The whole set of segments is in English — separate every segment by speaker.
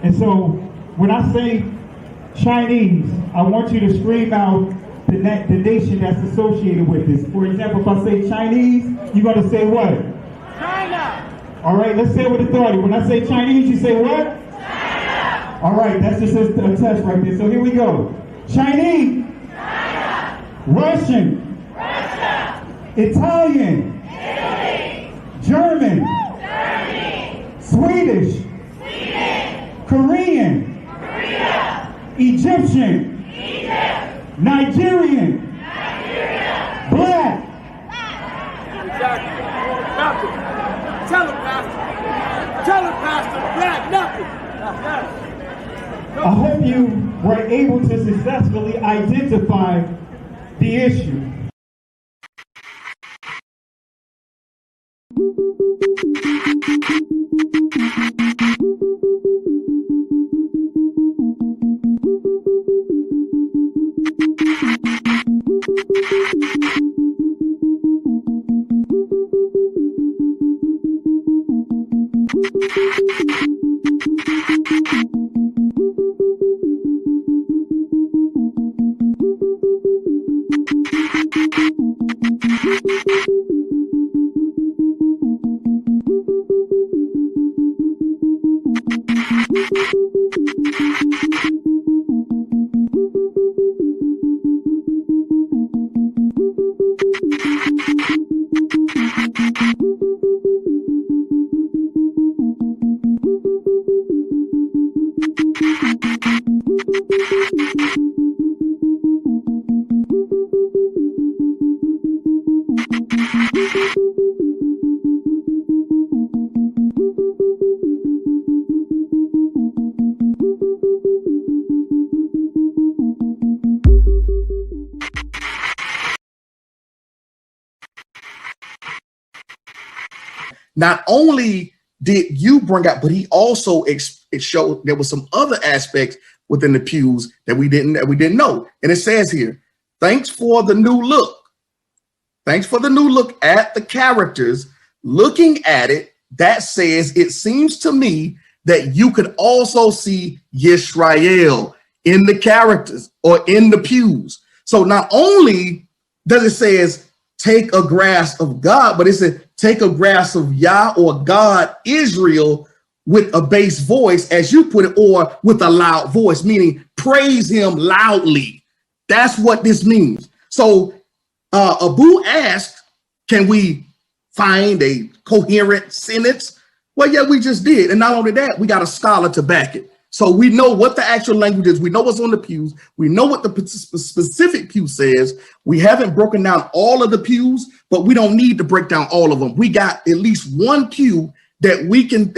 Speaker 1: And so when I say Chinese, I want you to scream out the nation that's associated with this. For example, if I say Chinese, you're going to say what?
Speaker 2: China.
Speaker 1: All right, let's say it with authority. When I say Chinese, you say what? China. All right, that's just a test right there. So here we go. Chinese.
Speaker 2: China.
Speaker 1: Russian.
Speaker 2: Russia.
Speaker 1: Italian.
Speaker 2: Italy.
Speaker 1: German.
Speaker 2: Germany.
Speaker 1: Swedish.
Speaker 2: Sweden.
Speaker 1: Korean.
Speaker 2: Korea.
Speaker 1: Egyptian.
Speaker 2: Egypt.
Speaker 1: Nigerian.
Speaker 2: Nigeria.
Speaker 1: Black.
Speaker 2: Exactly. Nothing. Tell him, Pastor. Tell him, Pastor. Black, nothing. Yes.
Speaker 1: I hope you were able to successfully identify the issue.
Speaker 3: Not only did you bring out, but he also it showed there was some other aspects within the pews that we didn't know. And it says here, thanks for the new look. Thanks for the new look at the characters. Looking at it, that says, it seems to me that you could also see Yisrael in the characters or in the pews. So not only does it says take a grasp of God, but it said take a grasp of Yah or God, Israel, with a bass voice, as you put it, or with a loud voice, meaning praise him loudly. That's what this means. So Abu asked, can we find a coherent sentence? Well, yeah, we just did. And not only that, we got a scholar to back it. So we know what the actual language is. We know what's on the pews. We know what the specific pew says. We haven't broken down all of the pews, but we don't need to break down all of them. We got at least one pew that we can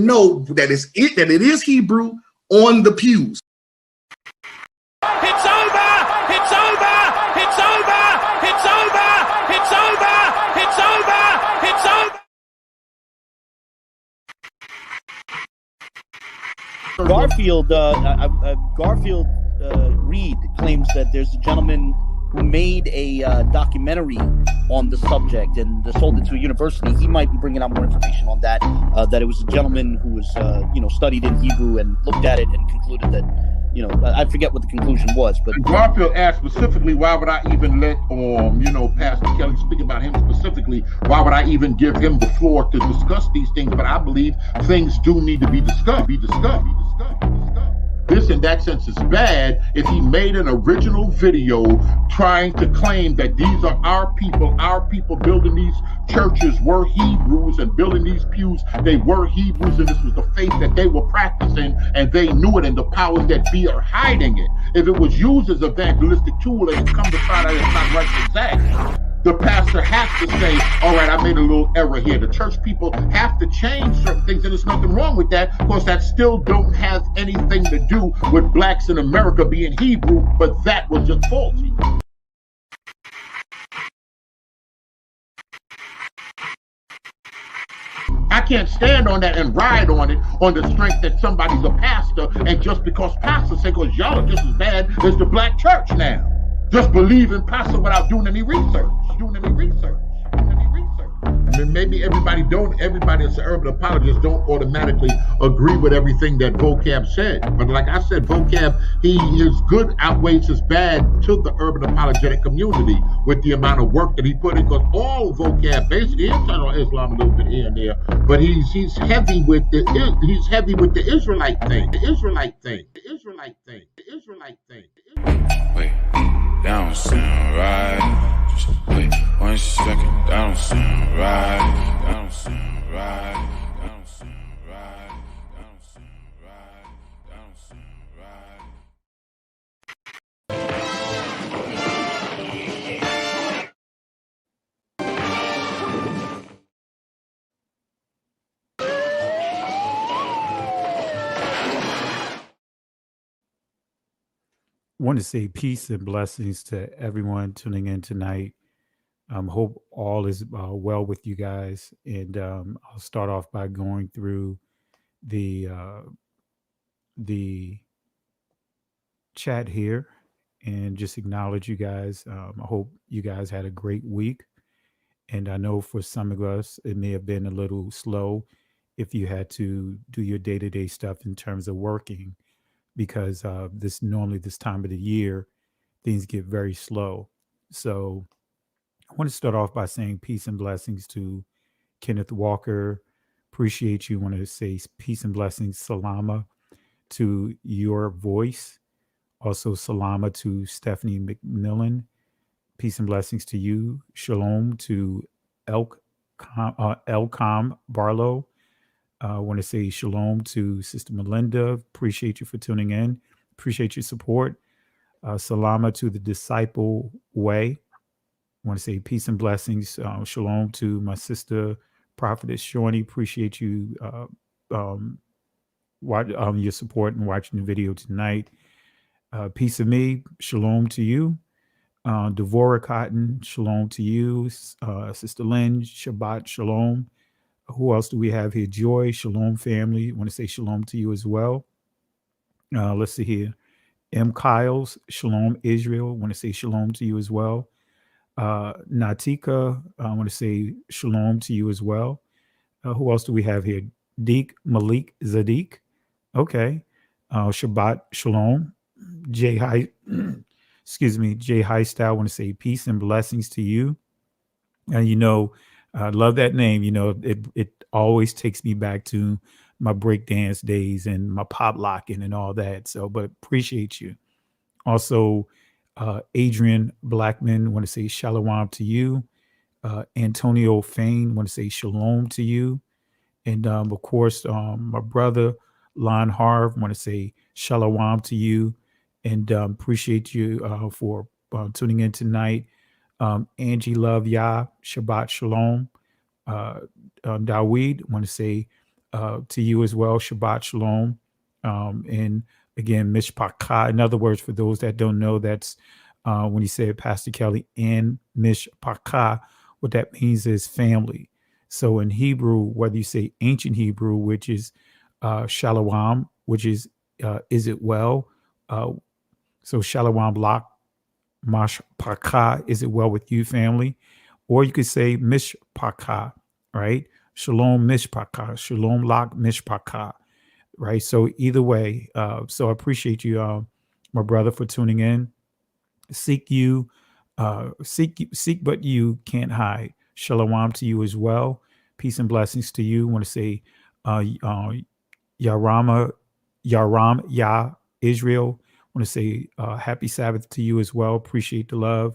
Speaker 3: know that it is Hebrew on the pews.
Speaker 2: It's over! It's over! It's over! It's over! It's over! It's over! It's over!
Speaker 4: Garfield Reed claims that there's a gentleman who made a documentary on the subject and sold it to a university. He might be bringing out more information on that. That it was a gentleman who was, studied in Hebrew and looked at it and concluded that, I forget what the conclusion was. But
Speaker 5: Garfield asked specifically, why would I even let, Pastor Kelly speak about him specifically? Why would I even give him the floor to discuss these things? But I believe things do need to be discussed. This, in that sense, is bad if he made an original video trying to claim that these are our people building these churches were Hebrews and building these pews, they were Hebrews, and this was the faith that they were practicing, and they knew it, and the powers that be are hiding it. If it was used as an evangelistic tool and it come to find out it's not right and exact, the pastor has to say, all right, I made a little error here. The church people have to change certain things, and there's nothing wrong with that, because that still don't have anything to do with blacks in America being Hebrew, but that was just faulty. I can't stand on that and ride on it on the strength that somebody's a pastor, and just because pastors say, because y'all are just as bad as the black church now. Just believe in pastor without doing any research. maybe everybody that's an urban apologist don't automatically agree with everything that vocab said. But like I said, vocab, his good outweighs his bad to the urban apologetic community with the amount of work that he put in, because all vocab basically is on Islam a little bit here and there, but he's heavy with the Israelite thing.
Speaker 6: Wait, that don't sound right. Just wait 1 second, that don't sound right. That don't sound right. That don't sound right. That don't sound right. That don't sound right.
Speaker 7: Want to say peace and blessings to everyone tuning in tonight. Hope all is well with you guys. And I'll start off by going through the chat here and just acknowledge you guys. I hope you guys had a great week. And I know for some of us, it may have been a little slow if you had to do your day-to-day stuff in terms of working, because this time of the year, things get very slow. So I want to start off by saying peace and blessings to Kenneth Walker. Appreciate you. Want to say peace and blessings, salama, to your voice. Also salama to Stephanie McMillan. Peace and blessings to you. Shalom to Elcom Barlow. I want to say shalom to Sister Melinda. Appreciate you for tuning in. Appreciate your support. Salama to the Disciple Way. I want to say peace and blessings. Shalom to my sister, Prophetess Shawnee. Appreciate you your support and watching the video tonight. Peace of me. Shalom to you. Devorah Cotton. Shalom to you. Sister Lynn. Shabbat Shalom. Who else do we have here? Joy. Shalom family. I want to say shalom to you as well. Let's see here. M. Kyles. Shalom Israel. I want to say shalom to you as well. Natika, I want to say shalom to you as well. Who else do we have here? Deek Malik Zadik. Okay. Shabbat Shalom. Jay High, Jay Highstyle. I want to say peace and blessings to you. I love that name. It always takes me back to my breakdance days and my pop locking and all that. So, but appreciate you. Also, Adrian Blackman, want to say shalom to you. Antonio Fain, want to say shalom to you. And of course, my brother Lon Harv, want to say shalom to you. And appreciate you for tuning in tonight. Angie Love Yah, Shabbat Shalom. Daweed, want to say to you as well, Shabbat Shalom. And again, Mishpachah. In other words, for those that don't know, that's when you say Pastor Kelly and Mishpachah, what that means is family. So in Hebrew, whether you say ancient Hebrew, which is Shalom, which is it well? So Shalom Lach Mashpachah, is it well with you, family? Or you could say Mishpachah, right? Shalom Mishpachah, Shalom Lach Mishpachah, right? So either way, so I appreciate you, my brother, for tuning in. Seek, but you can't hide. Shalom to you as well. Peace and blessings to you. I want to say Yaram Yah Israel. I want to say happy Sabbath to you as well. Appreciate the love.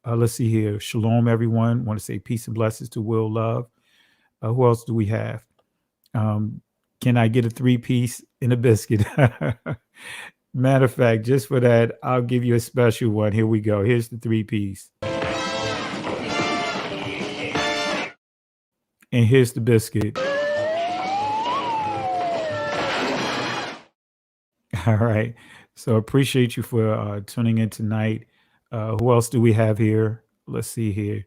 Speaker 7: Let's see here. Shalom, everyone. I want to say peace and blessings to Will Love. Who else do we have? Can I get a 3-piece and a biscuit? Matter of fact, just for that, I'll give you a special one. Here we go. Here's the 3-piece. And here's the biscuit. All right. So appreciate you for tuning in tonight. Who else do we have here? Let's see here.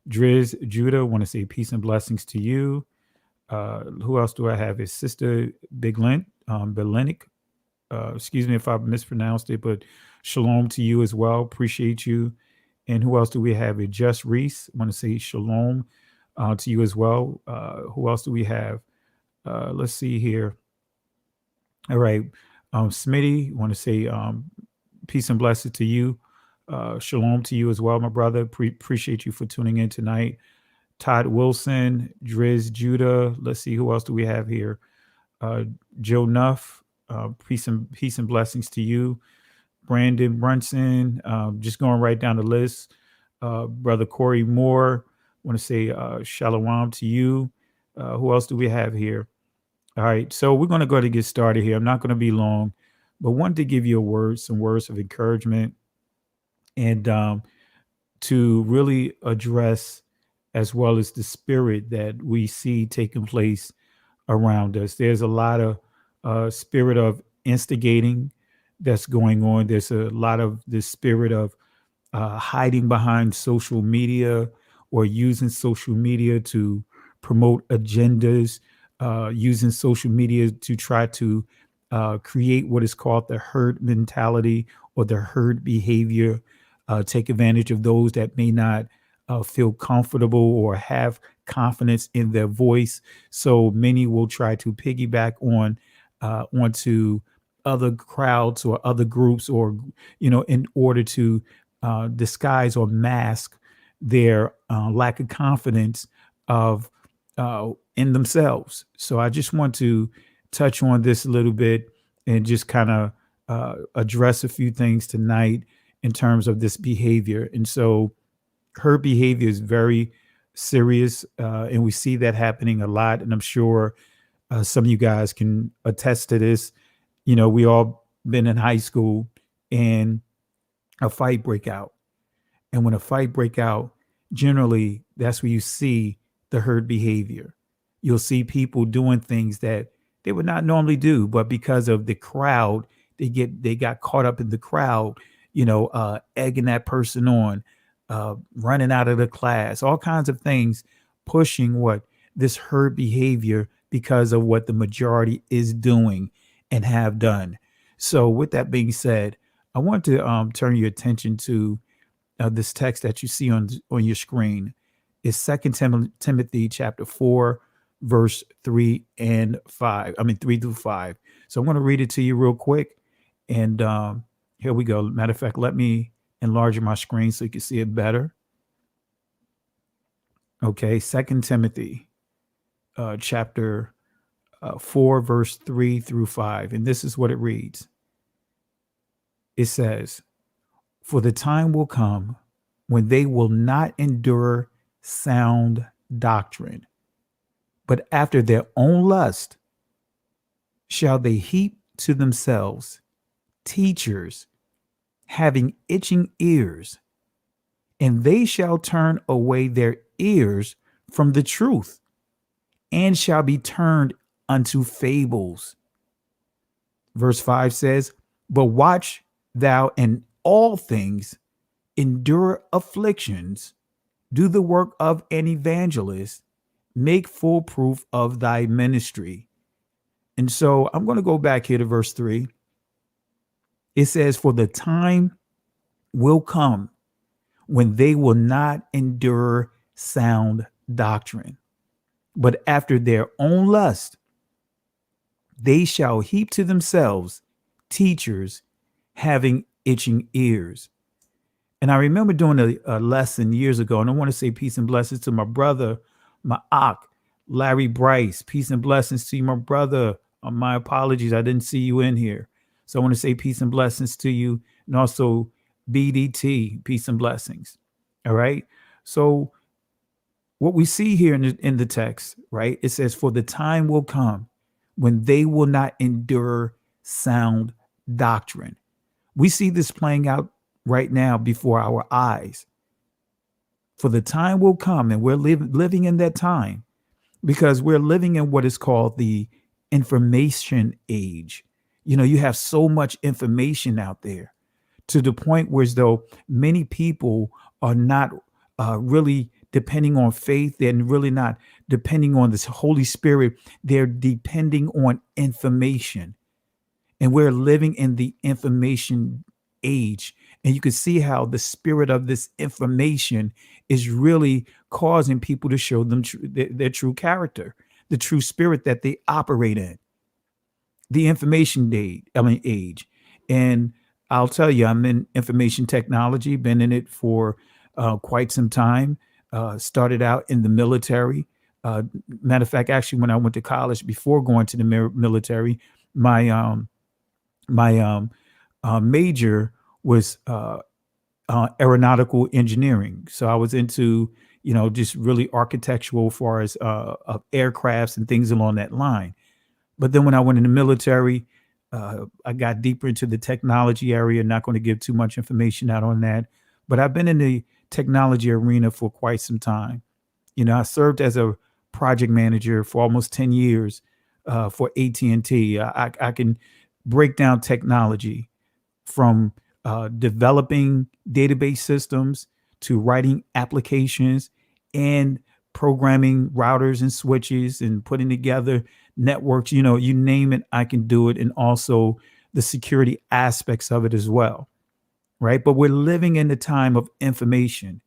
Speaker 7: Driz Judah, want to say peace and blessings to you. Who else do I have? His sister Belenik. Excuse me if I mispronounced it, but shalom to you as well. Appreciate you. And who else do we have here? Just Reese, want to say shalom to you as well. Who else do we have? Let's see here. All right. Smitty, want to say peace and blessings to you. Shalom to you as well, my brother. Appreciate you for tuning in tonight. Todd Wilson, Driz Judah. Let's see, who else do we have here? Joe Nuff, peace and blessings to you. Brandon Brunson, just going right down the list. Brother Corey Moore, want to say shalom to you. Who else do we have here? All right, so we're going to go ahead and get started here. I'm not going to be long, but wanted to give you some words of encouragement, and to really address as well as the spirit that we see taking place around us. There's a lot of spirit of instigating that's going on. There's a lot of this spirit of hiding behind social media or using social media to promote agendas, using social media to try to create what is called the herd mentality or the herd behavior, take advantage of those that may not feel comfortable or have confidence in their voice. So many will try to piggyback onto other crowds or other groups, or in order to disguise or mask their lack of confidence in themselves. So I just want to touch on this a little bit and just kind of address a few things tonight in terms of this behavior. And so her behavior is very serious, and we see that happening a lot. And I'm sure some of you guys can attest to this. We all been in high school and a fight break out. And when a fight break out, generally that's where you see the herd behavior. You'll see people doing things that they would not normally do, but because of the crowd, they got caught up in the crowd, egging that person on, running out of the class, all kinds of things, pushing this herd behavior because of what the majority is doing and have done. So with that being said, I want to turn your attention to this text that you see on your screen. It's 2 Timothy chapter 4, verse 3 and 5. 3 through 5. So I'm going to read it to you real quick. And here we go. Matter of fact, let me enlarge my screen so you can see it better. Okay, 2 Timothy chapter 4, verse 3 through 5. And this is what it reads. It says, "For the time will come when they will not endure sound doctrine, but after their own lust shall they heap to themselves teachers having itching ears, and they shall turn away their ears from the truth, and shall be turned unto fables." Verse 5 says, "But watch thou in all things, endure afflictions, do the work of an evangelist, make full proof of thy ministry." And so I'm going to go back here to verse 3. It says, "For the time will come when they will not endure sound doctrine, but after their own lust, they shall heap to themselves teachers having itching ears." And I remember doing a lesson years ago, and I want to say peace and blessings to my brother, my Ak, Larry Bryce. Peace and blessings to you, my brother. My apologies, I didn't see you in here. So I want to say peace and blessings to you, and also BDT, peace and blessings. All right. So what we see here in the text, right? It says, "For the time will come when they will not endure sound doctrine." We see this playing out right now before our eyes. For the time will come, and we're living in that time, because we're living in what is called the information age. You have so much information out there, to the point where as though many people are not really depending on faith. They're really not depending on this Holy Spirit. They're depending on information. And we're living in the information age. And you can see how the spirit of this information is really causing people to show them their true character, the true spirit that they operate in, the information age. And I'll tell you, I'm in information technology, been in it for quite some time. Started out in the military. Matter of fact, actually, when I went to college, before going to the military, my major was aeronautical engineering. So I was into, just really architectural as far as of aircrafts and things along that line. But then when I went in the military, I got deeper into the technology area. Not going to give too much information out on that, but I've been in the technology arena for quite some time. I served as a project manager for almost 10 years for AT&T. I can break down technology from developing database systems to writing applications and programming routers and switches and putting together networks. You name it, I can do it. And also the security aspects of it as well. Right. But we're living in the time of information.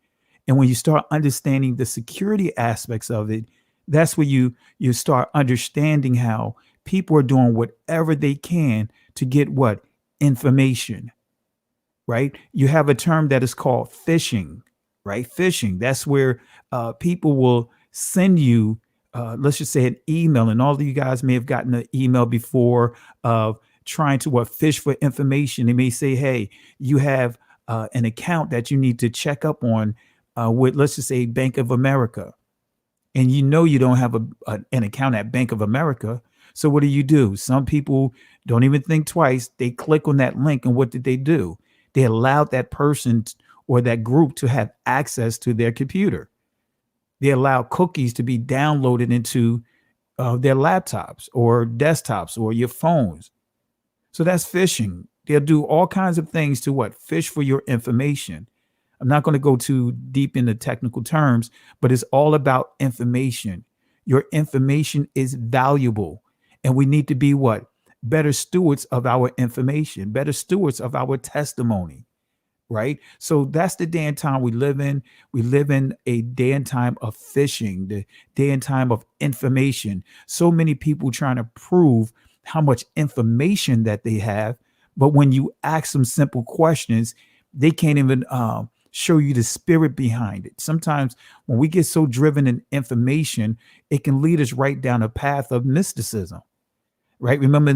Speaker 7: And when you start understanding the security aspects of it, that's where you start understanding how people are doing whatever they can to get what? Information. Right? You have a term that is called phishing, right? Phishing. That's where people will send you, let's just say, an email. And all of you guys may have gotten an email before of trying to fish for information. They may say, hey, you have an account that you need to check up on with, let's just say, Bank of America. And you don't have an account at Bank of America. So what do? Some people don't even think twice. They click on that link. And what did they do? They allowed that person or that group to have access to their computer. They allow cookies to be downloaded into their laptops or desktops or your phones. So that's phishing. They'll do all kinds of things to fish for your information. I'm not going to go too deep into technical terms, but it's all about information. Your information is valuable, and we need to be better stewards of our information, better stewards of our testimony, right? So that's the day and time we live in. We live in a day and time of phishing, the day and time of information. So many people trying to prove how much information that they have, but when you ask them simple questions, they can't even show you the spirit behind it. Sometimes when we get so driven in information, it can lead us right down a path of mysticism. Right. Remember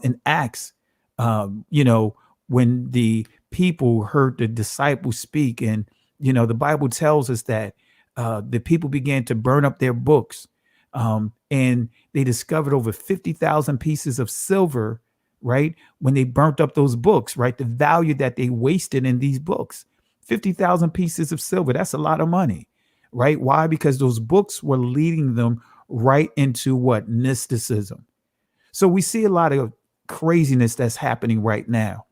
Speaker 7: in Acts, when the people heard the disciples speak, and, the Bible tells us that the people began to burn up their books, and they discovered over 50,000 pieces of silver. Right. When they burnt up those books, right. The value that they wasted in these books, 50,000 pieces of silver. That's a lot of money. Right. Why? Because those books were leading them right into mysticism. So we see a lot of craziness that's happening right now,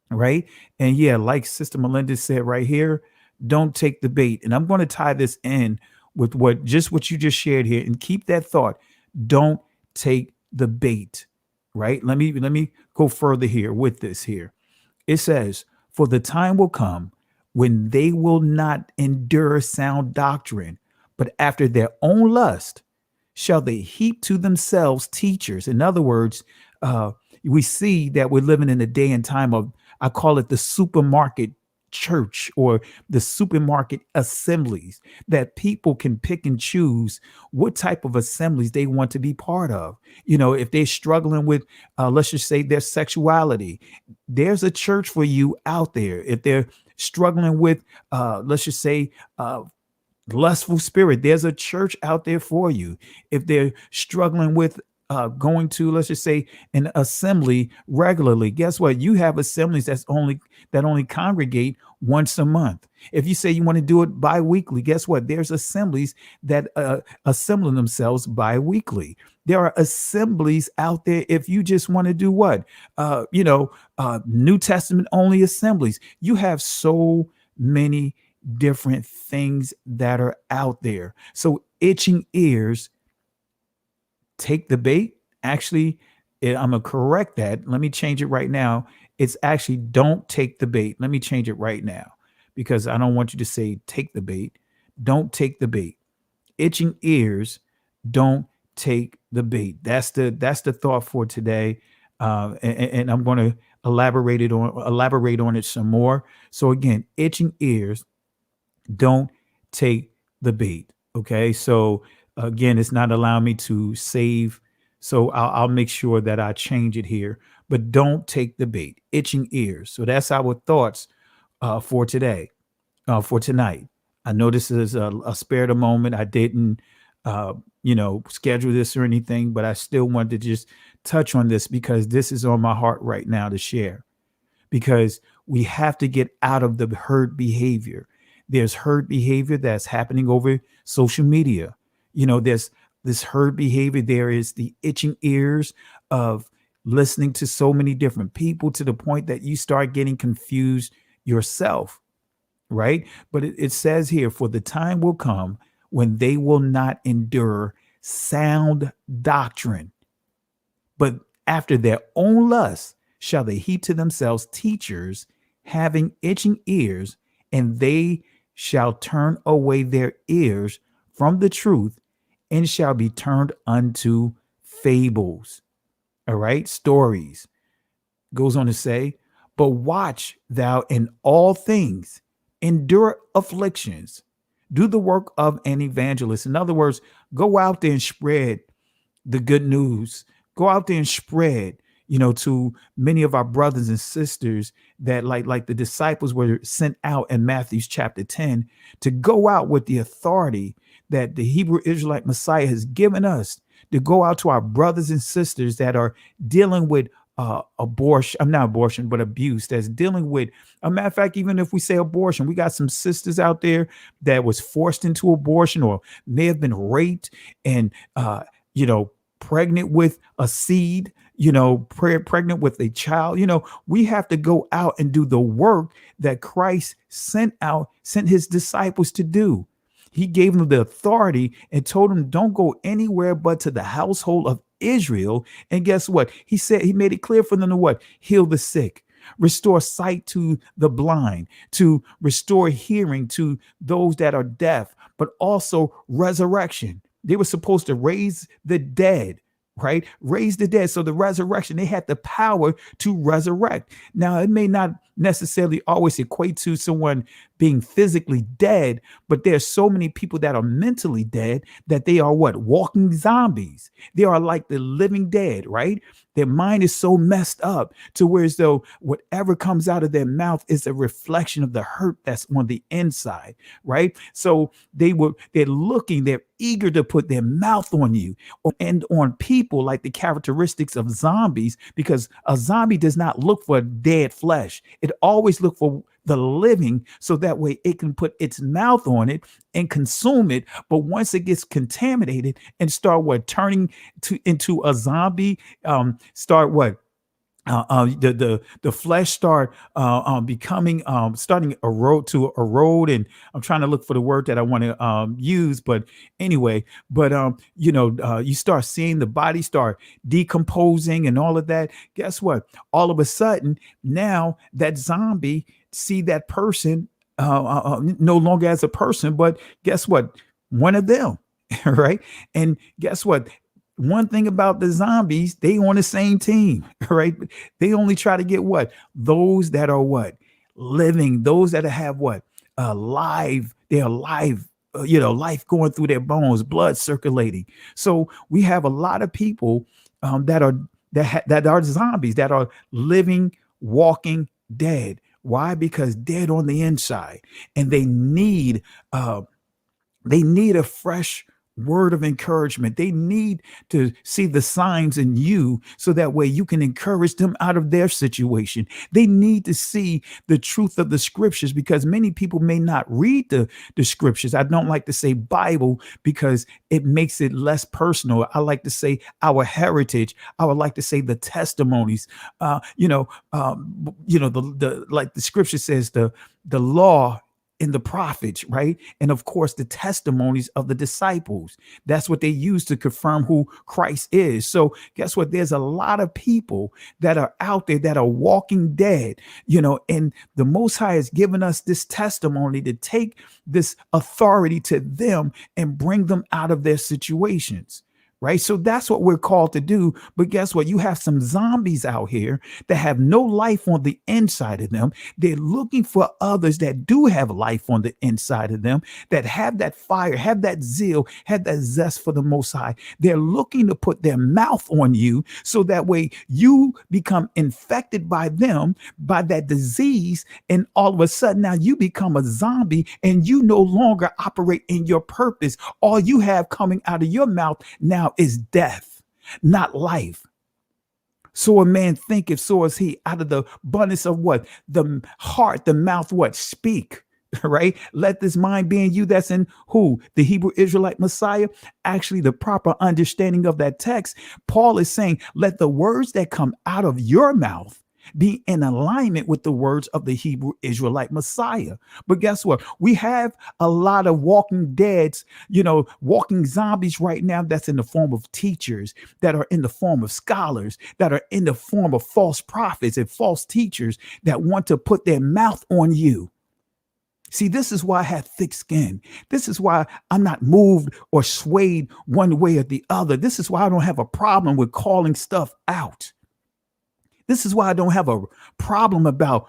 Speaker 7: right? And yeah, like Sister Melinda said right here, don't take the bait. And I'm going to tie this in with what you just shared here, and keep that thought. Don't take the bait, right? Let me go further here with this here. It says, for the time will come when they will not endure sound doctrine, but after their own lust shall they heap to themselves teachers. In other words, we see that we're living in a day and time of, I call it the supermarket church, or the supermarket assemblies, that people can pick and choose what type of assemblies they want to be part of. If they're struggling with, let's just say, their sexuality, there's a church for you out there. If they're struggling with, let's just say, lustful spirit, there's a church out there for you. If they're struggling with going to, let's just say, an assembly regularly, guess what? You have assemblies that only congregate once a month. If you say you want to do it bi-weekly, guess what? There's assemblies that assemble themselves bi-weekly. There are assemblies out there if you just want to do what? New Testament only assemblies. You have so many different things that are out there. So itching ears, take the bait. Actually, I'm going to correct that. Let me change it right now. It's actually don't take the bait. Let me change it right now because I don't want you to say take the bait. Don't take the bait. Itching ears, don't take the bait. That's the thought for today. And I'm going to elaborate on it some more. So again, itching ears, don't take the bait. Okay. So again, it's not allowing me to save. So I'll make sure that I change it here, but don't take the bait. Itching ears. So that's our thoughts for today, for tonight. I know this is a spare the moment. I didn't, schedule this or anything, but I still wanted to just touch on this because this is on my heart right now to share. Because we have to get out of the hurt behavior. There's hurt behavior that's happening over social media. There's this hurt behavior. There is the itching ears of listening to so many different people to the point that you start getting confused yourself, right? But it says here, for the time will come when they will not endure sound doctrine, but after their own lusts shall they heap to themselves teachers having itching ears, and they shall turn away their ears from the truth and shall be turned unto fables. All right, stories. Goes on to say, but watch thou in all things, endure afflictions, do the work of an evangelist. In other words, go out there and spread the good news. Go out there and spread, to many of our brothers and sisters that like the disciples were sent out in Matthew chapter 10 to go out with the authority that the Hebrew Israelite Messiah has given us to go out to our brothers and sisters that are dealing with but abuse, that's dealing with, a matter of fact, even if we say abortion, we got some sisters out there that was forced into abortion or may have been raped and, pregnant with a seed, pregnant with a child. We have to go out and do the work that Christ sent his disciples to do. He gave them the authority and told them, don't go anywhere but to the household of Israel. And guess what? He said, he made it clear for them to what? Heal the sick, restore sight to the blind, to restore hearing to those that are deaf, but also resurrection. They were supposed to raise the dead, right? Raise the dead. So the resurrection, they had the power to resurrect. Now, it may not necessarily always equate to someone being physically dead, but there's so many people that are mentally dead that they are what? Walking zombies. They are like the living dead, right? Their mind is so messed up to where as though whatever comes out of their mouth is a reflection of the hurt that's on the inside, right? So they're eager to put their mouth on you and on people, like the characteristics of zombies, because a zombie does not look for dead flesh. It always looks for the living, so that way it can put its mouth on it and consume it. But once it gets contaminated and start turning into a zombie, the flesh start becoming starting erode, and I'm trying to look for the word that I want to use, but anyway, you start seeing the body start decomposing and all of that. Guess what? All of a sudden now that zombie see that person no longer as a person, but guess what? One of them, right? And guess what? One thing about the zombies, they on the same team, right? They only try to get what? Those that are what? Living, those that have what? Live, they're alive, life going through their bones, blood circulating. So we have a lot of people that are zombies, that are living, walking dead. Why? Because dead on the inside, and they need a fresh word of encouragement. They need to see the signs in you so that way you can encourage them out of their situation. They need to see the truth of the scriptures, because many people may not read the scriptures. I don't like to say Bible because it makes it less personal. I like to say our heritage. I would like to say the testimonies. Like the scripture says, the law in the prophets, right? And of course, the testimonies of the disciples. That's what they use to confirm who Christ is. So guess what? There's a lot of people that are out there that are walking dead, and the Most High has given us this testimony to take this authority to them and bring them out of their situations. Right. So that's what we're called to do. But guess what? You have some zombies out here that have no life on the inside of them. They're looking for others that do have life on the inside of them, that have that fire, have that zeal, have that zest for the Most High. They're looking to put their mouth on you so that way you become infected by them, by that disease. And all of a sudden now you become a zombie and you no longer operate in your purpose. All you have coming out of your mouth now is death, not life. So a man thinketh, so is he. Out of the abundance of what? The heart, the mouth, what? Speak. Right? Let this mind be in you that's in who? The Hebrew Israelite Messiah. Actually, the proper understanding of that text, Paul is saying, let the words that come out of your mouth be in alignment with the words of the Hebrew Israelite Messiah. But guess what? We have a lot of walking deads, walking zombies right now that's in the form of teachers, that are in the form of scholars, that are in the form of false prophets and false teachers that want to put their mouth on you. See, this is why I have thick skin. This is why I'm not moved or swayed one way or the other. This is why I don't have a problem with calling stuff out. This is why I don't have a problem about,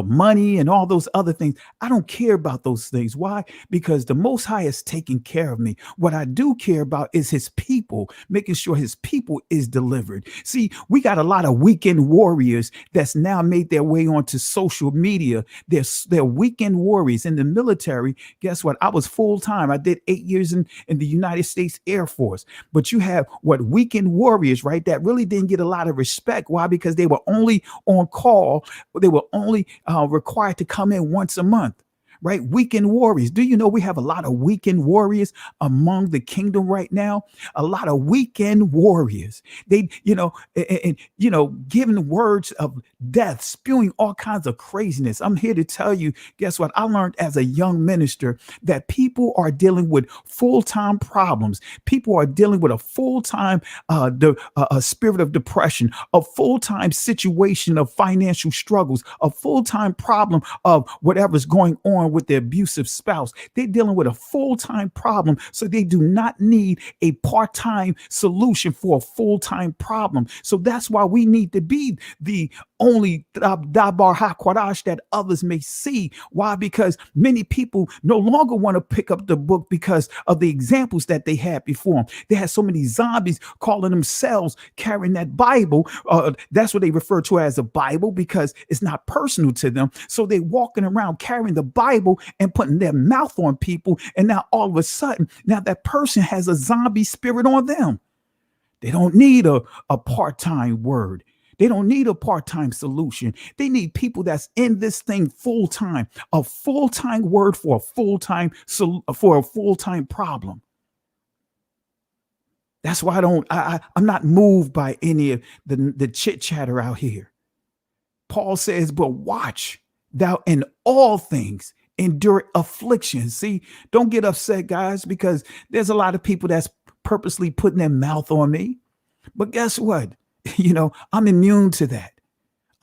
Speaker 7: money and all those other things. I don't care about those things. Why? Because the Most High is taking care of me. What I do care about is his people, making sure his people is delivered. See, we got a lot of weekend warriors that's now made their way onto social media. They're weekend warriors in the military. Guess what? I was full time. I did 8 years in the United States Air Force. But you have weekend warriors, right? That really didn't get a lot of respect. Why? Because they were only on call. They were only required to come in once a month. Right? Weekend warriors. Do you know we have a lot of weekend warriors among the kingdom right now? A lot of weekend warriors. They, giving words of death, spewing all kinds of craziness. I'm here to tell you, guess what? I learned as a young minister that people are dealing with full-time problems. People are dealing with a full-time a spirit of depression, a full-time situation of financial struggles, a full-time problem of whatever's going on with their abusive spouse. They're dealing with a full-time problem, so they do not need a part-time solution for a full-time problem. So that's why we need to be the only dabar hakwadash that others may see. Why? Because many people no longer want to pick up the book because of the examples that they had before them. They had so many zombies calling themselves carrying that Bible. That's what they refer to as a Bible because it's not personal to them. So they walking around carrying the Bible and putting their mouth on people. And now all of a sudden, now that person has a zombie spirit on them. They don't need a part-time word. They don't need a part-time solution. They need people that's in this thing full-time, a full-time word for a full-time problem. That's why I'm not moved by any of the chit chatter out here. Paul says, but watch thou in all things endure affliction. See, don't get upset, guys, because there's a lot of people that's purposely putting their mouth on me. But guess what? I'm immune to that.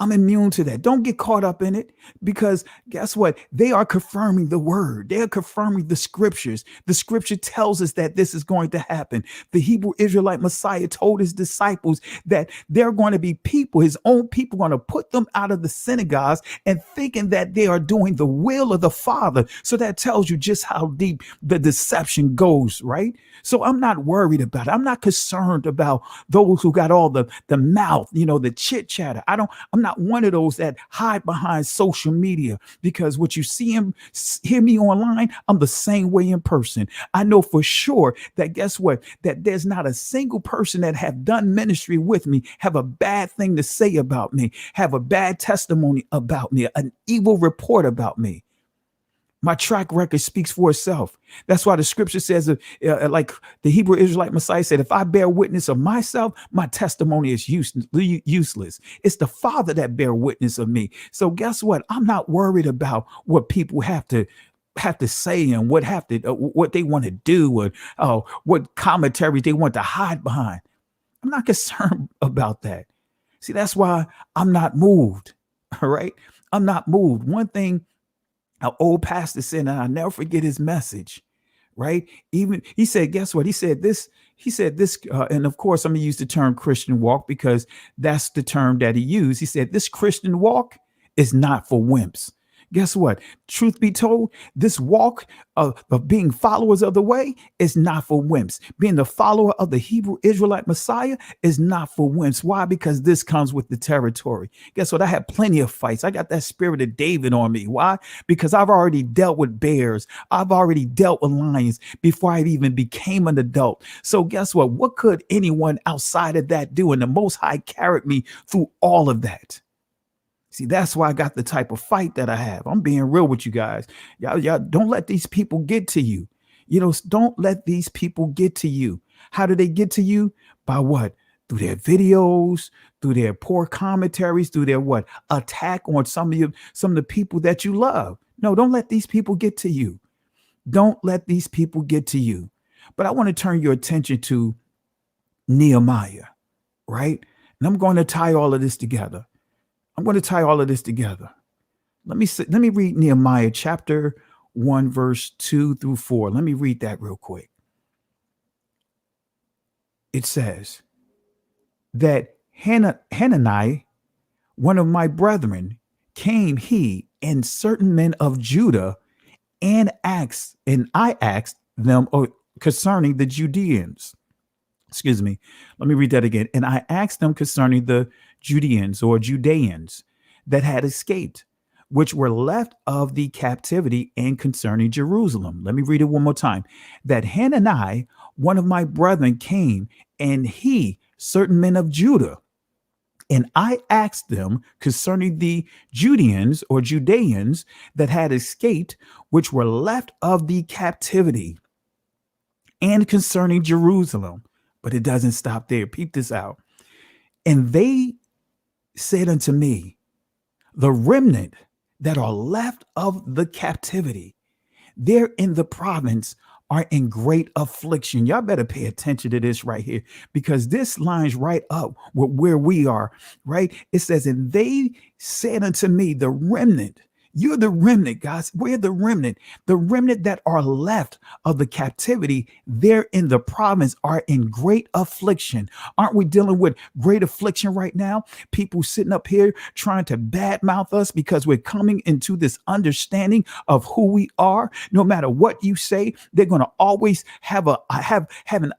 Speaker 7: I'm immune to that. Don't get caught up in it because guess what? They are confirming the word. They are confirming the scriptures. The scripture tells us that this is going to happen. The Hebrew Israelite Messiah told his disciples that they're going to be people, his own people, going to put them out of the synagogues and thinking that they are doing the will of the Father. So that tells you just how deep the deception goes, right? So I'm not worried about it. I'm not concerned about those who got all the mouth, the chit chatter. I'm not one of those that hide behind social media because what you hear me online, I'm the same way in person. I know for sure that guess what? That there's not a single person that have done ministry with me, have a bad thing to say about me, have a bad testimony about me, an evil report about me. My track record speaks for itself. That's why the scripture says, like the Hebrew Israelite Messiah said, if I bear witness of myself, my testimony is useless. It's the Father that bear witness of me. So guess what? I'm not worried about what people have to say and what they want to do, or what commentaries they want to hide behind. I'm not concerned about that. See, that's why I'm not moved. All right. I'm not moved. One thing our old pastor said, and I'll never forget his message, right? Even he said, guess what? He said this, and of course, I'm going to use the term Christian walk because that's the term that he used. He said, this Christian walk is not for wimps. Guess what? Truth be told, this walk of being followers of the way is not for wimps. Being the follower of the Hebrew Israelite Messiah is not for wimps. Why? Because this comes with the territory. Guess what? I had plenty of fights. I got that spirit of David on me. Why? Because I've already dealt with bears. I've already dealt with lions before I even became an adult. So guess what? What could anyone outside of that do? And the Most High carried me through all of that. See, that's why I got the type of fight that I have. I'm being real with you guys. Y'all don't let these people get to you. Don't let these people get to you. How do they get to you? By what? Through their videos, through their poor commentaries, through their what? Attack on some of the people that you love. No, don't let these people get to you. Don't let these people get to you. But I want to turn your attention to Nehemiah, right? And I'm going to tie all of this together. Let me read Nehemiah chapter 1, verse 2 through 4. Let me read that real quick. It says that Hanani, one of my brethren, came, he and certain men of Judah, and I asked them concerning the Judeans. Excuse me. Let me read that again. And I asked them concerning the Judeans that had escaped, which were left of the captivity, and concerning Jerusalem. Let me read it one more time. That Hanani, one of my brethren, came, and he, certain men of Judah, and I asked them concerning the Judeans that had escaped, which were left of the captivity, and concerning Jerusalem. But it doesn't stop there. Peep this out. And they said unto me, the remnant that are left of the captivity, there in the province, are in great affliction. Y'all better pay attention to this right here, because this lines right up with where we are, right? It says, and they said unto me, the remnant. You're the remnant, guys. We're the remnant that are left of the captivity there in the province are in great affliction. Aren't we dealing with great affliction right now? People sitting up here trying to badmouth us because we're coming into this understanding of who we are. No matter what you say, they're going to always have an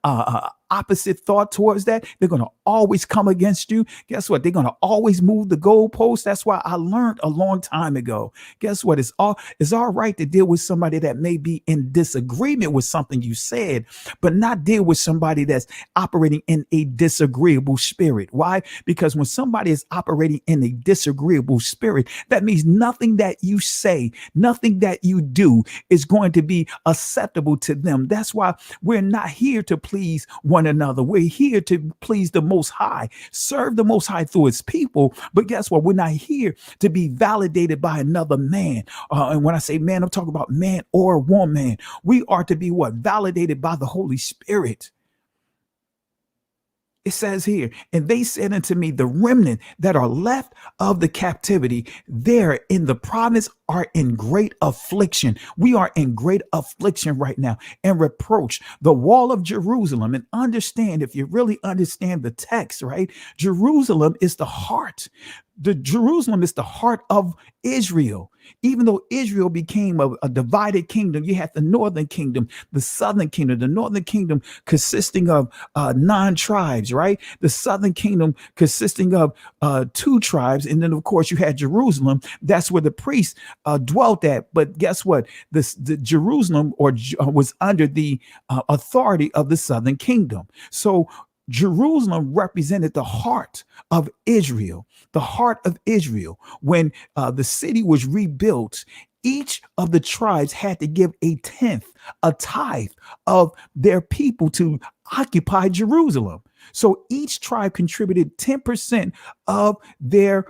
Speaker 7: opposite thought towards that. They're going to always come against you. Guess what? They're going to always move the goalpost. That's why I learned a long time ago. Guess what? It's all right to deal with somebody that may be in disagreement with something you said, but not deal with somebody that's operating in a disagreeable spirit. Why? Because when somebody is operating in a disagreeable spirit, that means nothing that you say, nothing that you do is going to be acceptable to them. That's why we're not here to please one another. We're here to please the Most High, serve the Most High through his people. But guess what? We're not here to be validated by another man. And when I say man, I'm talking about man or woman. We are to be what? Validated by the Holy Spirit. It says here, and they said unto me, the remnant that are left of the captivity there in the province are in great affliction. We are in great affliction right now, and reproach the wall of Jerusalem. And understand, if you really understand the text, right? Jerusalem is the heart. Jerusalem is the heart of Israel. Even though Israel became a divided kingdom, you had the northern kingdom, the southern kingdom. The northern kingdom consisting of 9 tribes, right? The southern kingdom consisting of 2 tribes. And then, of course, you had Jerusalem. That's where the priests dwelt at. But guess what? The Jerusalem was under the authority of the southern kingdom. So Jerusalem represented the heart of Israel, when the city was rebuilt each of the tribes had to give a tenth, a tithe of their people to occupy Jerusalem. So each tribe contributed 10% of their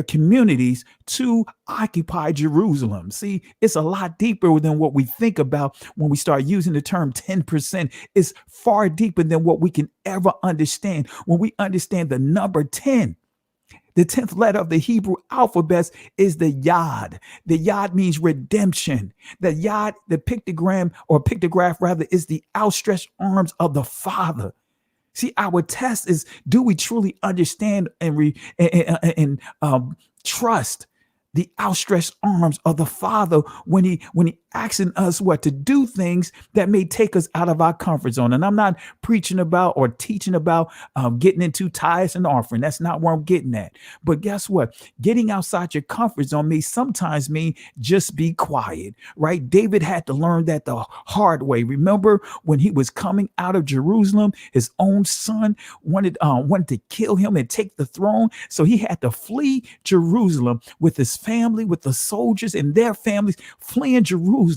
Speaker 7: communities to occupy Jerusalem. See, it's a lot deeper than what we think about when we start using the term 10%. It's far deeper than what we can ever understand. When we understand the number 10, the 10th letter of the Hebrew alphabet is the Yod. The Yod means redemption. The Yod, the pictogram or pictograph rather, is the outstretched arms of the Father. See, our test is, do we truly understand and trust the outstretched arms of the Father when he asking us what to do things that may take us out of our comfort zone? And I'm not preaching about or teaching about getting into tithes and offering. That's not where I'm getting at. But guess what? Getting outside your comfort zone may sometimes mean just be quiet, right? David had to learn that the hard way. Remember when he was coming out of Jerusalem, his own son wanted to kill him and take the throne. So he had to flee Jerusalem with his family, with the soldiers and their families fleeing Jerusalem.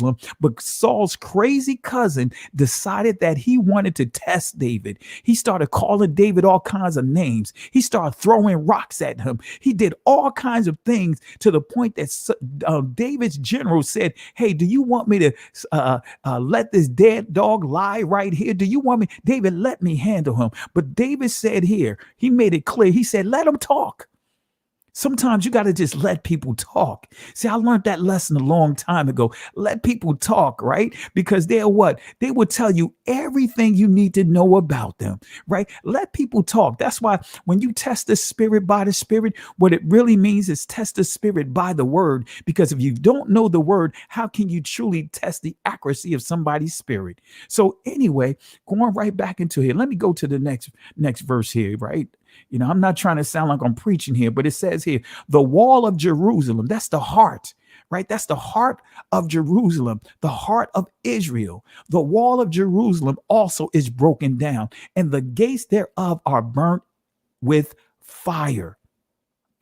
Speaker 7: But Saul's crazy cousin decided that he wanted to test David. He started calling David all kinds of names. He started throwing rocks at him. He did all kinds of things to the point that David's general said, "Hey, do you want me to let this dead dog lie right here? Do you want me, David, let me handle him?" But David said here, he made it clear. He said, "Let him talk." Sometimes you got to just let people talk. See, I learned that lesson a long time ago. Let people talk, right? Because they're what? They will tell you everything you need to know about them, right? Let people talk. That's why when you test the spirit by the spirit, what it really means is test the spirit by the word. Because if you don't know the word, how can you truly test the accuracy of somebody's spirit? So anyway, going right back into here, let me go to the next verse here, right? You know, I'm not trying to sound like I'm preaching here, but it says here, the wall of Jerusalem, that's the heart, right? That's the heart of Jerusalem, the heart of Israel. The wall of Jerusalem also is broken down, and the gates thereof are burnt with fire.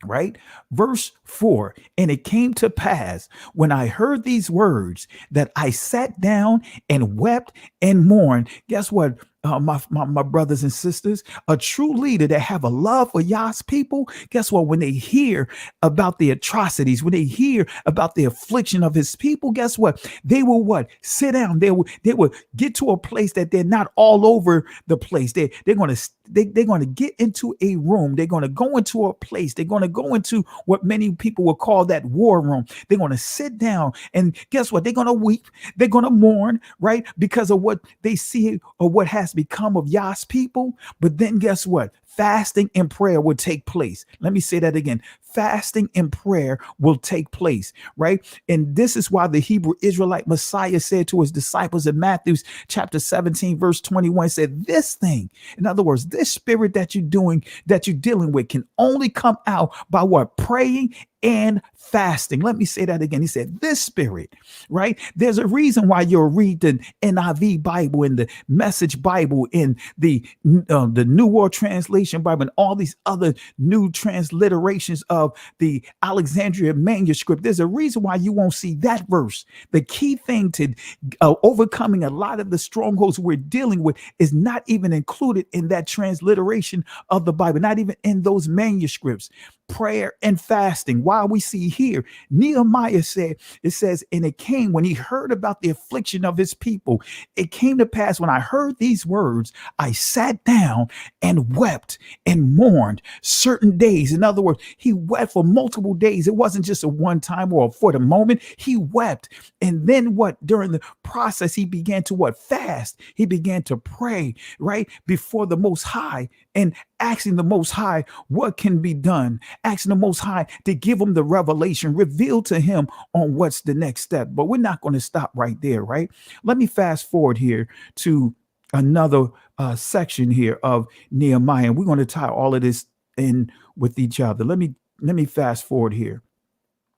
Speaker 7: Right? Verse 4, and it came to pass when I heard these words that I sat down and wept and mourned. Guess what? My brothers and sisters, a true leader that have a love for Yah's people, guess what? When they hear about the atrocities, when they hear about the affliction of his people, guess what? They will what? Sit down. They will get to a place that they're not all over the place. They're going to get into a room. They're going to go into a place. They're going to go into what many people will call that war room. They're going to sit down, and guess what? They're going to weep. They're going to mourn, right? Because of what they see or what has become of Yah's people. But then guess what? Fasting and prayer will take place. Let me say that again. Fasting and prayer will take place, right? And this is why the Hebrew Israelite Messiah said to his disciples in Matthew chapter 17, verse 21, said, this thing, in other words, this spirit that you're dealing with can only come out by what? Praying and fasting. Let me say that again. He said, this spirit, right? There's a reason why you'll read the NIV Bible and the Message Bible and the New World Translation Bible and all these other new transliterations of the Alexandria manuscript. There's a reason why you won't see that verse. The key thing to overcoming a lot of the strongholds we're dealing with is not even included in that transliteration of the Bible, not even in those manuscripts. Prayer and fasting. Why we see here, Nehemiah said, it says, and it came when he heard about the affliction of his people. It came to pass when I heard these words, I sat down and wept and mourned certain days. In other words, he wept for multiple days. It wasn't just a one time or for the moment. He wept. And then what? During the process, he began to what? Fast. He began to pray, right? Before the Most High and asking the Most High what can be done, asking the Most High to give him the revelation, reveal to him on what's the next step. But we're not going to stop right there, right? Let me fast forward here to another section here of Nehemiah, and we're going to tie all of this in with each other. Let me fast forward here.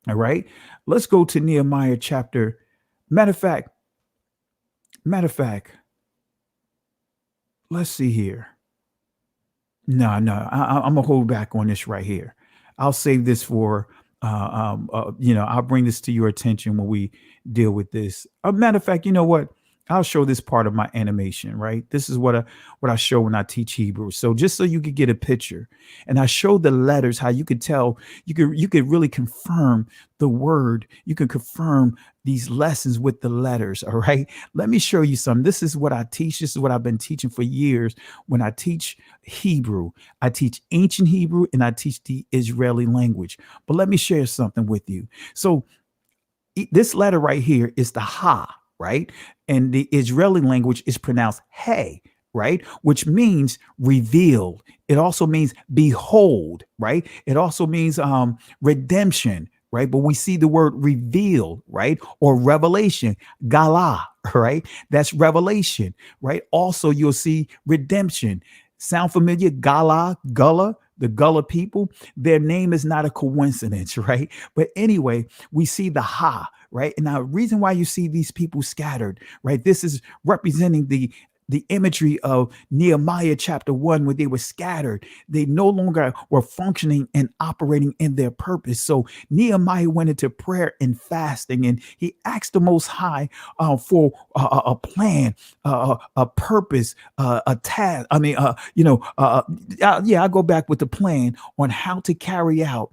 Speaker 7: All right, let's go to Nehemiah chapter. Matter of fact, let's see here. No, I'm gonna hold back on this right here. I'll save this for I'll bring this to your attention when we deal with this. A matter of fact, you know what? I'll show this part of my animation, right? This is what I show when I teach Hebrew. So just so you could get a picture, and I show the letters, how you could tell, you could really confirm the word. You can confirm these lessons with the letters. All right. Let me show you some. This is what I teach. This is what I've been teaching for years. When I teach Hebrew, I teach ancient Hebrew and I teach the Israeli language. But let me share something with you. So this letter right here is the ha, right? And the Israeli language is pronounced hey, right? Which means revealed. It also means behold, right? It also means redemption, right? But we see the word revealed, right? Or revelation, gala, right? That's revelation, right? Also, you'll see redemption. Sound familiar? Gala, Gullah, the Gullah people, their name is not a coincidence, right? But anyway, we see the ha, right? And now, the reason why you see these people scattered, right? This is representing the imagery of Nehemiah chapter 1, where they were scattered. They no longer were functioning and operating in their purpose. So Nehemiah went into prayer and fasting, and he asked the Most High for a plan, a purpose, a task. I'll go back with the plan on how to carry out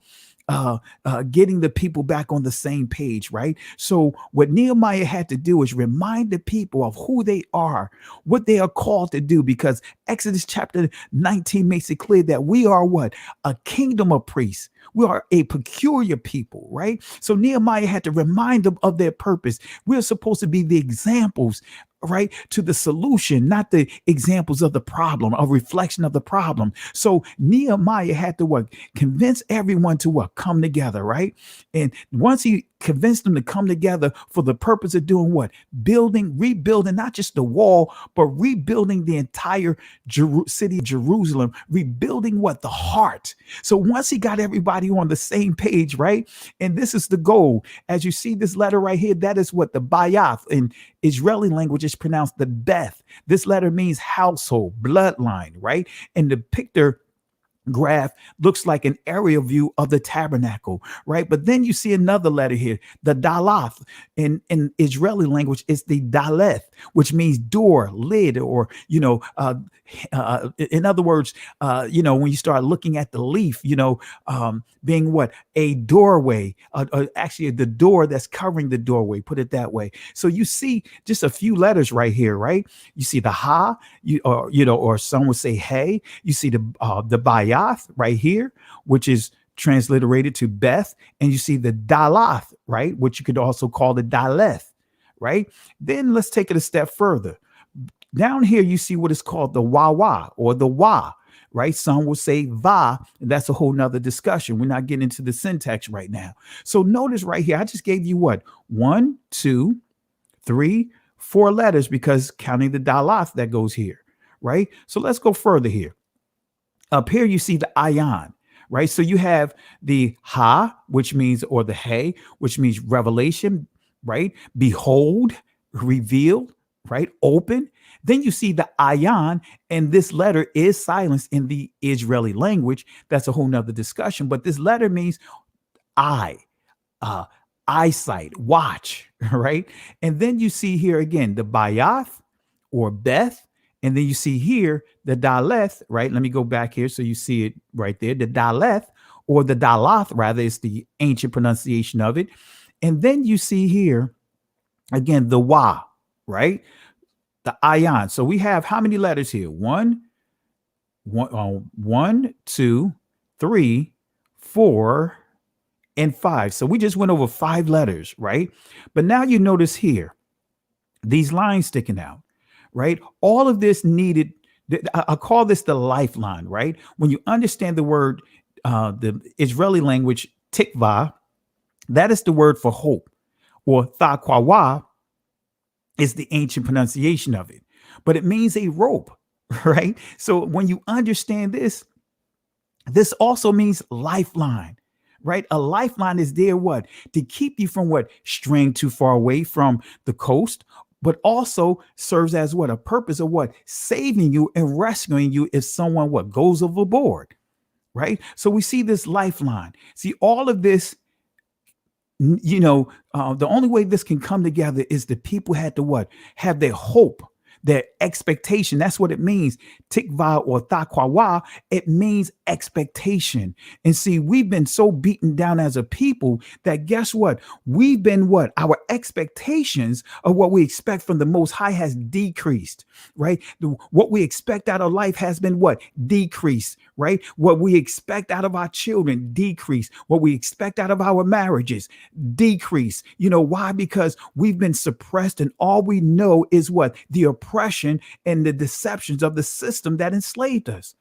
Speaker 7: getting the people back on the same page, right? So what Nehemiah had to do is remind the people of who they are, what they are called to do, because Exodus chapter 19 makes it clear that we are what? A kingdom of priests. We are a peculiar people, right? So Nehemiah had to remind them of their purpose. We're supposed to be the examples, right, to the solution, not the examples of the problem, a reflection of the problem. So Nehemiah had to what? Convince everyone to what? Come together, right? And once he convinced them to come together for the purpose of doing what? Rebuilding not just the wall, but rebuilding the entire city of Jerusalem, rebuilding what? The heart. So once he got everybody on the same page, right? And this is the goal. As you see this letter right here, that is what the Bayath in Israeli language is pronounced the Beth. This letter means household, bloodline, right? And the picture graph looks like an aerial view of the tabernacle, right? But then you see another letter here, the Dalath. In Israeli language, it's the Daleth, which means door, lid, or, in other words, when you start looking at the leaf, being what? A doorway, actually the door that's covering the doorway, put it that way. So you see just a few letters right here, right? You see the ha, or some would say hey. You see the Bayath right here, which is transliterated to Beth, and you see the Dalath, right, which you could also call the Daleth, right? Then let's take it a step further. Down here, you see what is called the Wawa or the Wa, right? Some will say Va, and that's a whole nother discussion. We're not getting into the syntax right now. So notice right here, I just gave you what? 1, 2, 3, 4 letters, because counting the Dalath that goes here, right? So let's go further here. Up here, you see the ayan, right? So you have the ha, which means, or the hey, which means revelation, right? Behold, revealed, right? Open. Then you see the ayan, and this letter is silenced in the Israeli language. That's a whole nother discussion. But this letter means eye, eyesight, watch, right? And then you see here again the Bayath or Beth. And then you see here the Daleth, right? Let me go back here so you see it right there. The Daleth, or the Dalath, rather, is the ancient pronunciation of it. And then you see here, again, the Wa, right? The Ayan. So we have how many letters here? 1, 2, 3, 4, and 5. So we just went over 5 letters, right? But now you notice here, these lines sticking out. Right? All of this needed, I call this the lifeline, right? When you understand the word, the Israeli language, tikva, that is the word for hope, or thakwawa is the ancient pronunciation of it, but it means a rope, right? So when you understand this also means lifeline, right? A lifeline is there, what? To keep you from what? Straying too far away from the coast, but also serves as what? A purpose of what? Saving you and rescuing you if someone what? Goes overboard, right? So we see this lifeline. See, all of this The only way this can come together is the people had to what? Have their hope, their expectation. That's what it means. Tikva or takwawa, it means expectation. And see, we've been so beaten down as a people that guess what? We've been what? Our expectations of what we expect from the Most High has decreased, right? What we expect out of life has been what? Decreased, right? What we expect out of our children, decreased. What we expect out of our marriages, decrease. Why? Because we've been suppressed, and all we know is what? The oppression and the deceptions of the system that enslaved us.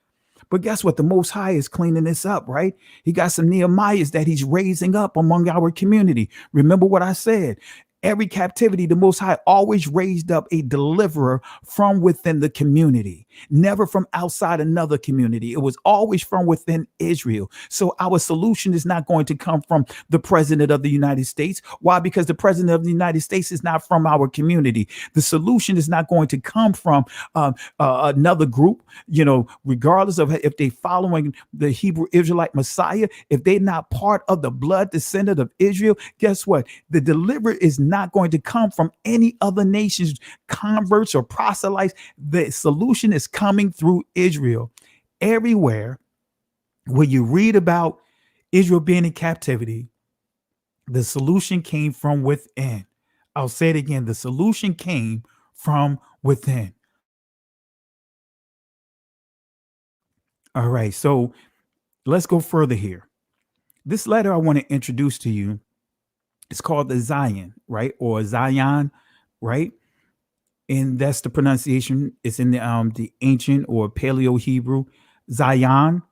Speaker 7: But guess what? The Most High is cleaning this up, right? He got some Nehemiahs that he's raising up among our community. Remember what I said? Every captivity, the Most High always raised up a deliverer from within the community, never from outside another community. It was always from within Israel. So our solution is not going to come from the president of the United States. Why? Because the president of the United States is not from our community. The solution is not going to come from another group, regardless of if they're following the Hebrew Israelite Messiah. If they're not part of the blood descendant of Israel, guess what? The deliverer is not going to come from any other nation's converts or proselytes. The solution is coming through Israel. Everywhere where you read about Israel being in captivity, the solution came from within. I'll say it again. The solution came from within. All right. So let's go further here. This letter I want to introduce to you, it's called the Zion, right? Or Zion, right? And that's the pronunciation. It's in the ancient or Paleo Hebrew, Zion,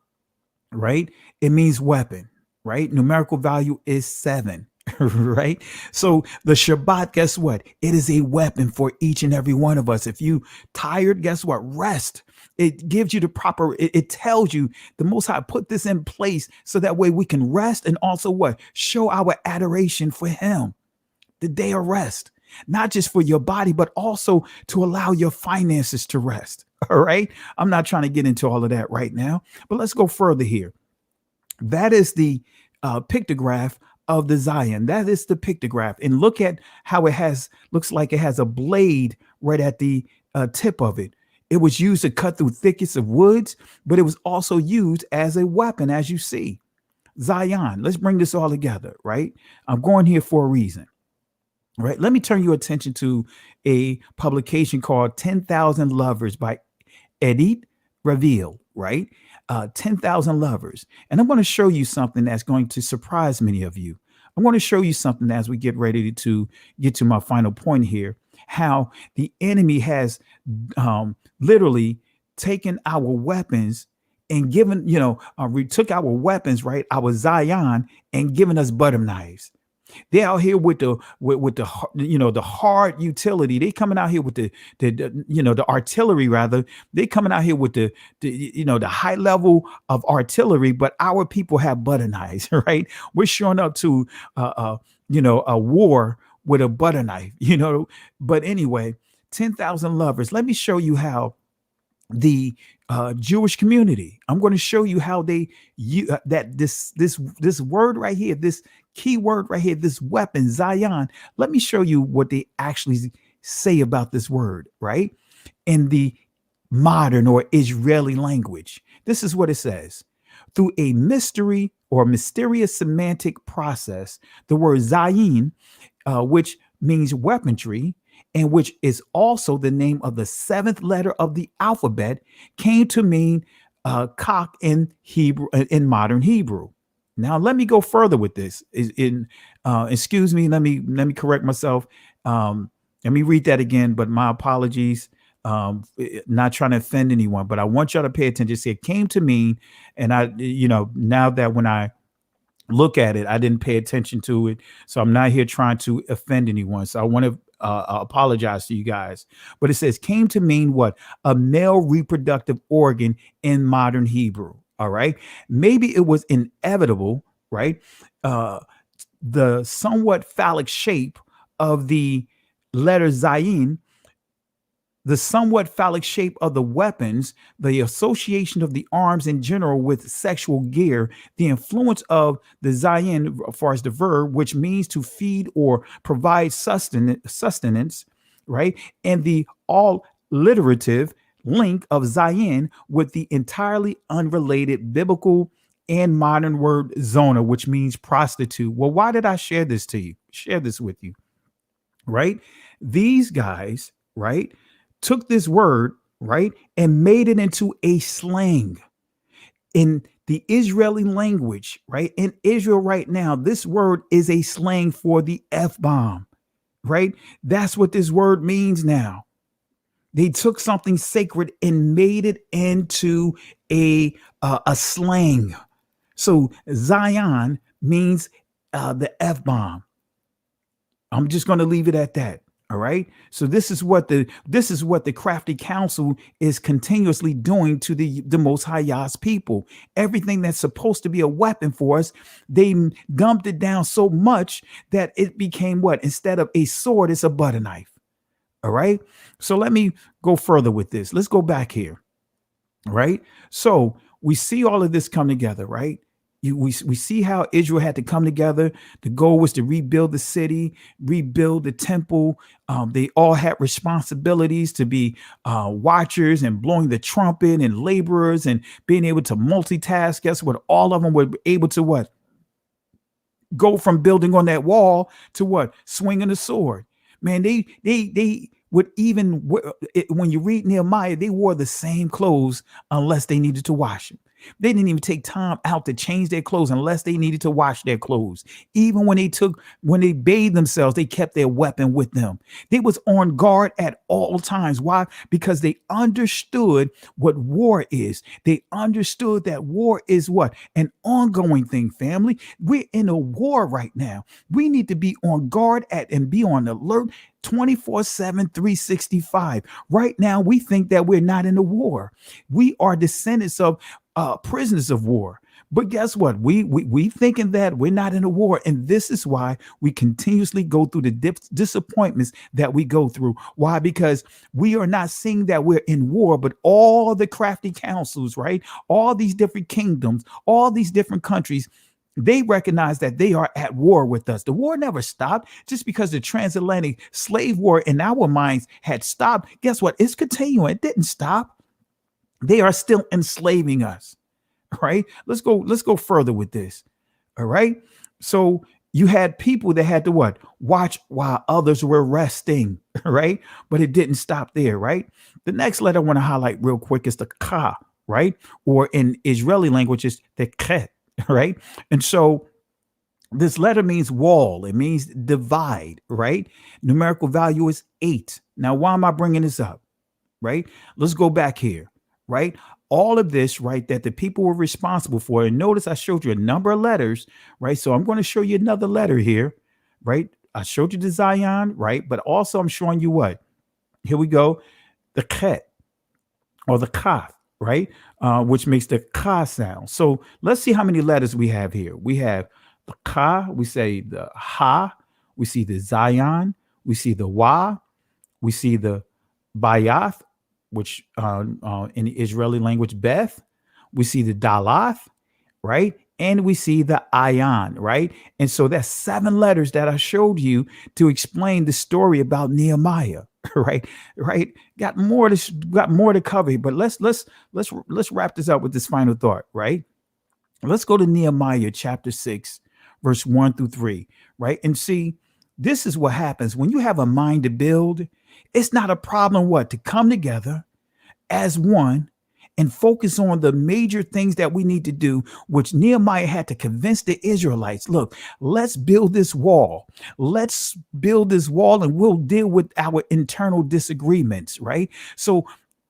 Speaker 7: right? It means weapon, right? Numerical value is 7, right? So the Shabbat, guess what? It is a weapon for each and every one of us. If you tired, guess what? Rest. It gives you the proper, it tells you the Most High put this in place so that way we can rest and also what? Show our adoration for him. The day of rest, not just for your body, but also to allow your finances to rest. All right. I'm not trying to get into all of that right now, but let's go further here. That is the pictograph of the Zion. That is the pictograph. And look at how looks like it has a blade right at the tip of it. It was used to cut through thickets of woods, but it was also used as a weapon, as you see. Zion. Let's bring this all together, right? I'm going here for a reason. Right. Let me turn your attention to a publication called 10,000 Lovers by Edith Reveal, right? 10,000 Lovers. And I'm going to show you something that's going to surprise many of you. I'm going to show you something as we get ready to get to my final point here, how the enemy has literally taken our weapons and given, we took our weapons, right? Our Zion, and given us butter knives. They're out here with the the hard utility. They coming out here with the artillery rather. They coming out here with the high level of artillery, but our people have butter knives, right? We're showing up to a war with a butter knife, But anyway, 10,000 Lovers. Let me show you how the Jewish community. I'm going to show you how that this word right here, this key word right here, this weapon, Zion. Let me show you what they actually say about this word, right? In the modern or Israeli language. This is what it says. Through a mystery or mysterious semantic process, the word Zayin, which means weaponry, and which is also the name of the 7th letter of the alphabet, came to mean cock in Hebrew, in modern Hebrew. Now, let me go further with this. Excuse me, let me correct myself. Let me read that again, but my apologies. Not trying to offend anyone, but I want y'all to pay attention. See, it came to mean, and now that when I look at it, I didn't pay attention to it. So I'm not here trying to offend anyone. So I want to apologize to you guys. But it says came to mean what? A male reproductive organ in modern Hebrew. All right. Maybe it was inevitable, right? The somewhat phallic shape of the letter Zayin the somewhat phallic shape of the weapons, the association of the arms in general with sexual gear, the influence of the zayin, as far as the verb, which means to feed or provide sustenance, right? And the all alliterative link of zayin with the entirely unrelated biblical and modern word zona, which means prostitute. Well, why did I share this with you? Right? These guys, right, took this word, right, and made it into a slang in the Israeli language, right? In Israel right now, this word is a slang for the F-bomb, right? That's what this word means now. They took something sacred and made it into a slang. So Zion means the F-bomb. I'm just going to leave it at that. All right. So this is what the crafty council is continuously doing to the Most High Yah's people. Everything that's supposed to be a weapon for us, they dumped it down so much that it became what? Instead of a sword, it's a butter knife. All right. So let me go further with this. Let's go back here. All right. So we see all of this come together, right? We see how Israel had to come together. The goal was to rebuild the city, rebuild the temple. They all had responsibilities to be watchers and blowing the trumpet and laborers and being able to multitask. Guess what? All of them were able to what? Go from building on that wall to what? Swinging a sword. Man, they would even, when you read Nehemiah, they wore the same clothes unless they needed to wash them. They didn't even take time out to change their clothes unless they needed to wash their clothes. Even when they bathed themselves, they kept their weapon with them. They was on guard at all times. Why? Because they understood what war is. They understood that war is what? An ongoing thing, family. We're in a war right now. We need to be on guard and be on alert 24/7, 365. Right now, we think that we're not in a war. We are descendants of prisoners of war. But guess what? We thinking that we're not in a war. And this is why we continuously go through the disappointments that we go through. Why? Because we are not seeing that we're in war, but all the crafty councils, right? All these different kingdoms, all these different countries, they recognize that they are at war with us. The war never stopped. Just because the transatlantic slave war in our minds had stopped, guess what? It's continuing. It didn't stop. They are still enslaving us. All right. Let's go further with this. All right. So you had people that had to what? Watch while others were resting. Right. But it didn't stop there. Right. The next letter I want to highlight real quick is the ka, right? Or in Israeli language is the khet. Right. And so this letter means wall. It means divide. Right. Numerical value is 8. Now, why am I bringing this up? Right. Let's go back here. Right. All of this, right, that the people were responsible for. And notice I showed you a number of letters. Right. So I'm going to show you another letter here. Right. I showed you the Zion. Right. But also I'm showing you what? Here we go. The Khet or the Kaf. Right. Which makes the Ka sound. So let's see how many letters we have here. We have the Ka. We say the Ha. We see the Zion. We see the Wa. We see the Bayath, which in the Israeli language, Beth. We see the Dalath, right? And we see the Ayan, right? And so that's 7 letters that I showed you to explain the story about Nehemiah, right? Right? Got more to cover, but let's wrap this up with this final thought, right? Let's go to Nehemiah chapter 6, verse 1 through 3, right? And see, this is what happens when you have a mind to build. It's not a problem to come together as one and focus on the major things that we need to do, which Nehemiah had to convince the Israelites. Look, let's build this wall. Let's build this wall and we'll deal with our internal disagreements, right? So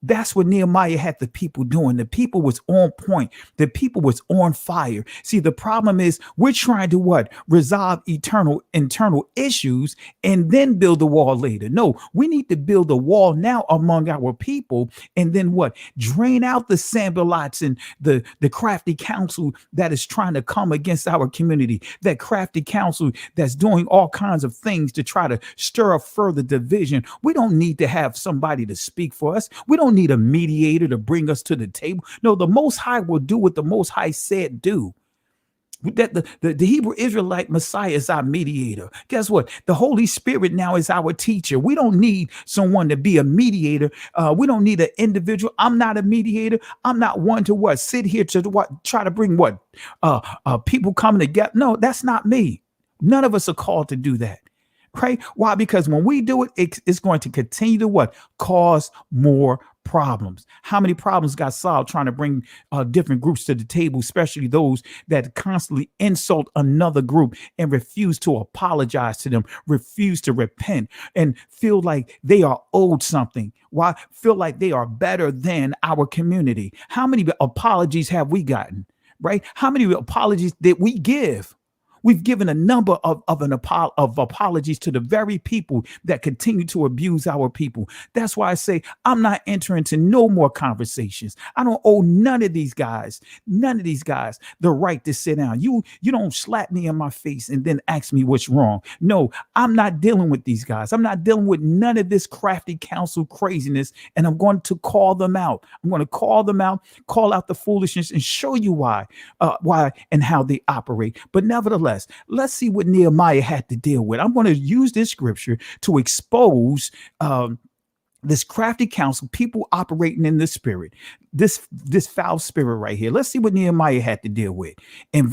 Speaker 7: That's what Nehemiah had the people doing. The people was on point. The people was on fire. See, the problem is we're trying to what? Resolve internal issues and then build a wall later. No, we need to build a wall now among our people, and then what? Drain out the Sanballats and the crafty council that is trying to come against our community. That crafty council that's doing all kinds of things to try to stir up further division. We don't need to have somebody to speak for us. We don't need a mediator to bring us to the table. No, the Most High will do what the Most High said do. That the Hebrew Israelite Messiah is our mediator. Guess what? The Holy Spirit now is our teacher. We don't need someone to be a mediator. We don't need an individual. I'm not a mediator. I'm not one to what? Sit here to what? Try to bring what? People coming together. No, that's not me. None of us are called to do that. Right? Why? Because when we do it, it's going to continue to what? Cause more problems. How many problems got solved trying to bring different groups to the table, especially those that constantly insult another group and refuse to apologize to them, refuse to repent, and feel like they are owed something? Why? Feel like they are better than our community. How many apologies have we gotten? Right? How many apologies did we give? We've given a number of apologies to the very people that continue to abuse our people. That's why I say I'm not entering into no more conversations. I don't owe none of these guys the right to sit down. You don't slap me in my face and then ask me what's wrong. No, I'm not dealing with these guys. I'm not dealing with none of this crafty council craziness, and I'm going to call them out. I'm going to call them out, call out the foolishness, and show you why and how they operate. But nevertheless, let's see what Nehemiah had to deal with. I'm going to use this scripture to expose this crafty council, people operating in the spirit, this foul spirit right here. Let's see what Nehemiah had to deal with in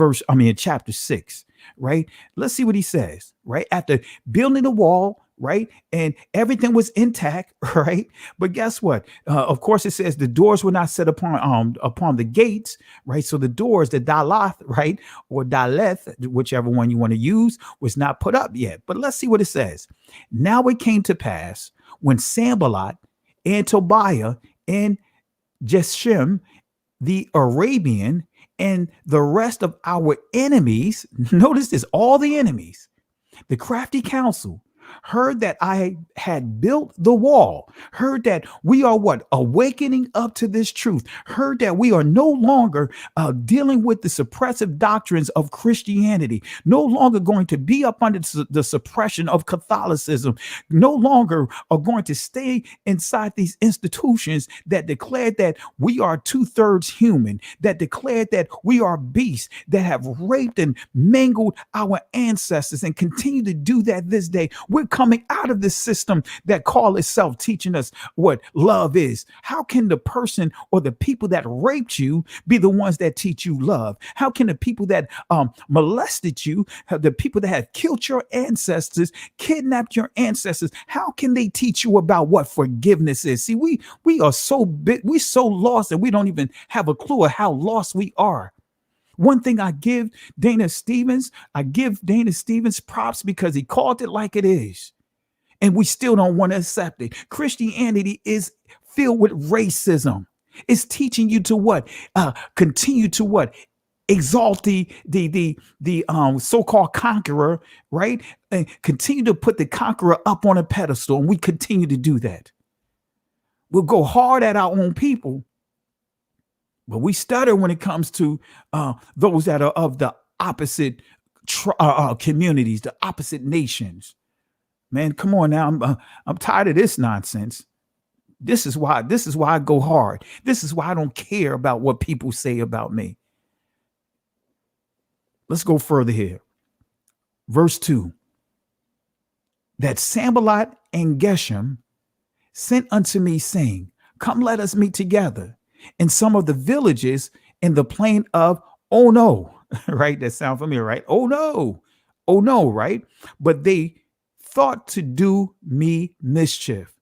Speaker 7: chapter 6, right? Let's see what he says, right? After building the wall, right? And everything was intact, right? But guess what? Of course, it says the doors were not set upon the gates, right? So the doors, the dalath, right? Or daleth, whichever one you want to use, was not put up yet. But let's see what it says. Now it came to pass when Sanballat and Tobiah and Geshem, the Arabian, and the rest of our enemies, notice this, all the enemies, the crafty council, heard that I had built the wall, heard that we are what? Awakening up to this truth, heard that we are no longer dealing with the suppressive doctrines of Christianity, no longer going to be up under the suppression of Catholicism, no longer are going to stay inside these institutions that declared that we are 2/3 human, that declared that we are beasts, that have raped and mangled our ancestors and continue to do that this day. We're coming out of this system that call itself teaching us what love is. How can the person or the people that raped you be the ones that teach you love? How can the people that molested you, the people that have killed your ancestors, kidnapped your ancestors, how can they teach you about what forgiveness is? See, we are so big, we're so lost that we don't even have a clue of how lost we are. One thing I give Dana Stevens props because he called it like it is. And we still don't want to accept it. Christianity is filled with racism. It's teaching you to what? Continue to what? Exalt the so-called conqueror, right? And continue to put the conqueror up on a pedestal. And we continue to do that. We'll go hard at our own people, but we stutter when it comes to those that are of the opposite communities, the opposite nations. Man, come on now. I'm tired of this nonsense. This is why I go hard. This is why I don't care about what people say about me. Let's go further here. Verse 2. That Sanballat and Geshem sent unto me, saying, come, let us meet together in some of the villages in the plain of Ono, right? That sounds familiar, right? Oh no, right? But they thought to do me mischief.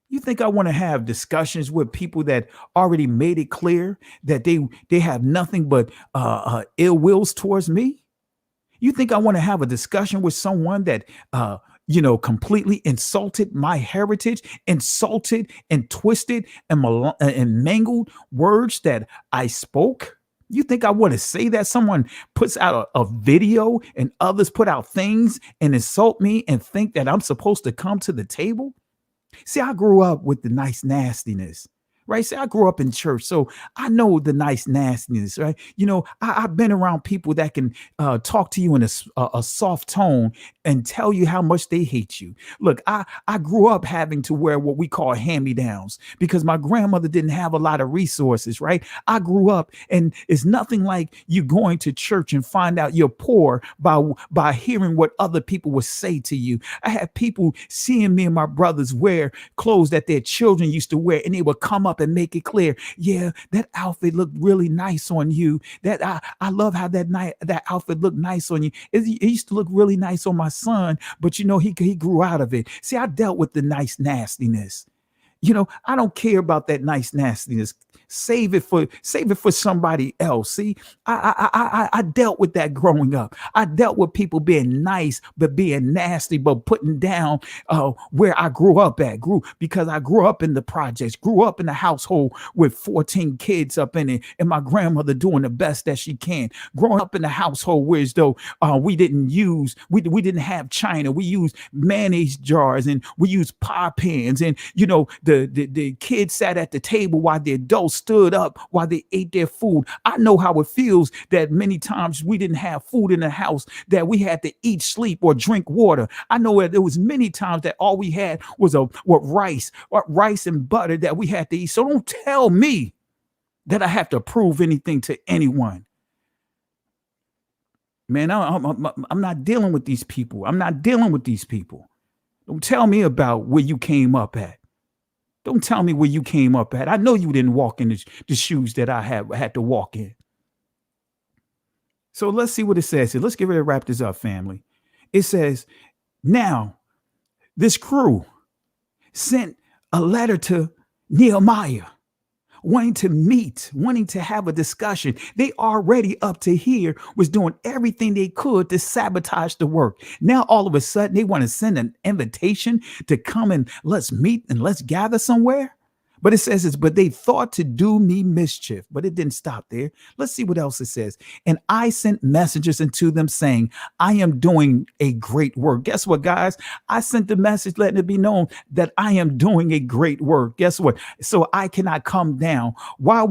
Speaker 7: You think I want to have discussions with people that already made it clear that they have nothing but ill wills towards me? You think I want to have a discussion with someone that completely insulted my heritage, insulted and twisted and mangled words that I spoke. You think I want to say that? Someone puts out a video and others put out things and insult me and think that I'm supposed to come to the table? See, I grew up with the nice nastiness, right? See, I grew up in church, so I know the nice nastiness, right? I've been around people that can talk to you in a soft tone and tell you how much they hate you. Look, I grew up having to wear what we call hand-me-downs because my grandmother didn't have a lot of resources, right? I grew up, and it's nothing like you going to church and find out you're poor by hearing what other people would say to you. I had people seeing me and my brothers wear clothes that their children used to wear, and they would come up and make it clear, yeah, that outfit looked really nice on you. That I love how that outfit looked nice on you. It used to look really nice on my son, but he grew out of it. See, I dealt with the nice nastiness. I don't care about that nice nastiness. Save it for somebody else. See, I dealt with that growing up. I dealt with people being nice but being nasty, but putting down where I grew up because I grew up in the projects, grew up in a household with 14 kids up in it, and my grandmother doing the best that she can. Growing up in a household where as though we didn't have China, we used mayonnaise jars and we used pie pans, and the kids sat at the table while the adults stood up while they ate their food. I know how it feels that many times we didn't have food in the house, that we had to eat, sleep, or drink water. I know that there was many times that all we had was rice and butter that we had to eat. So don't tell me that I have to prove anything to anyone. Man, I'm not dealing with these people. Don't tell me about where you came up at. Don't tell me where you came up at. I know you didn't walk in the shoes that I had to walk in. So let's see what it says here. Let's get ready to wrap this up, family. It says, now this crew sent a letter to Nehemiah, wanting to meet, wanting to have a discussion. They already up to here was doing everything they could to sabotage the work. Now, all of a sudden, they want to send an invitation to come and let's meet and let's gather somewhere. But it says but they thought to do me mischief, but it didn't stop there. Let's see what else it says. And I sent messages unto them saying, I am doing a great work. Guess what, guys? I sent the message letting it be known that I am doing a great work. Guess what? So I cannot come down. Why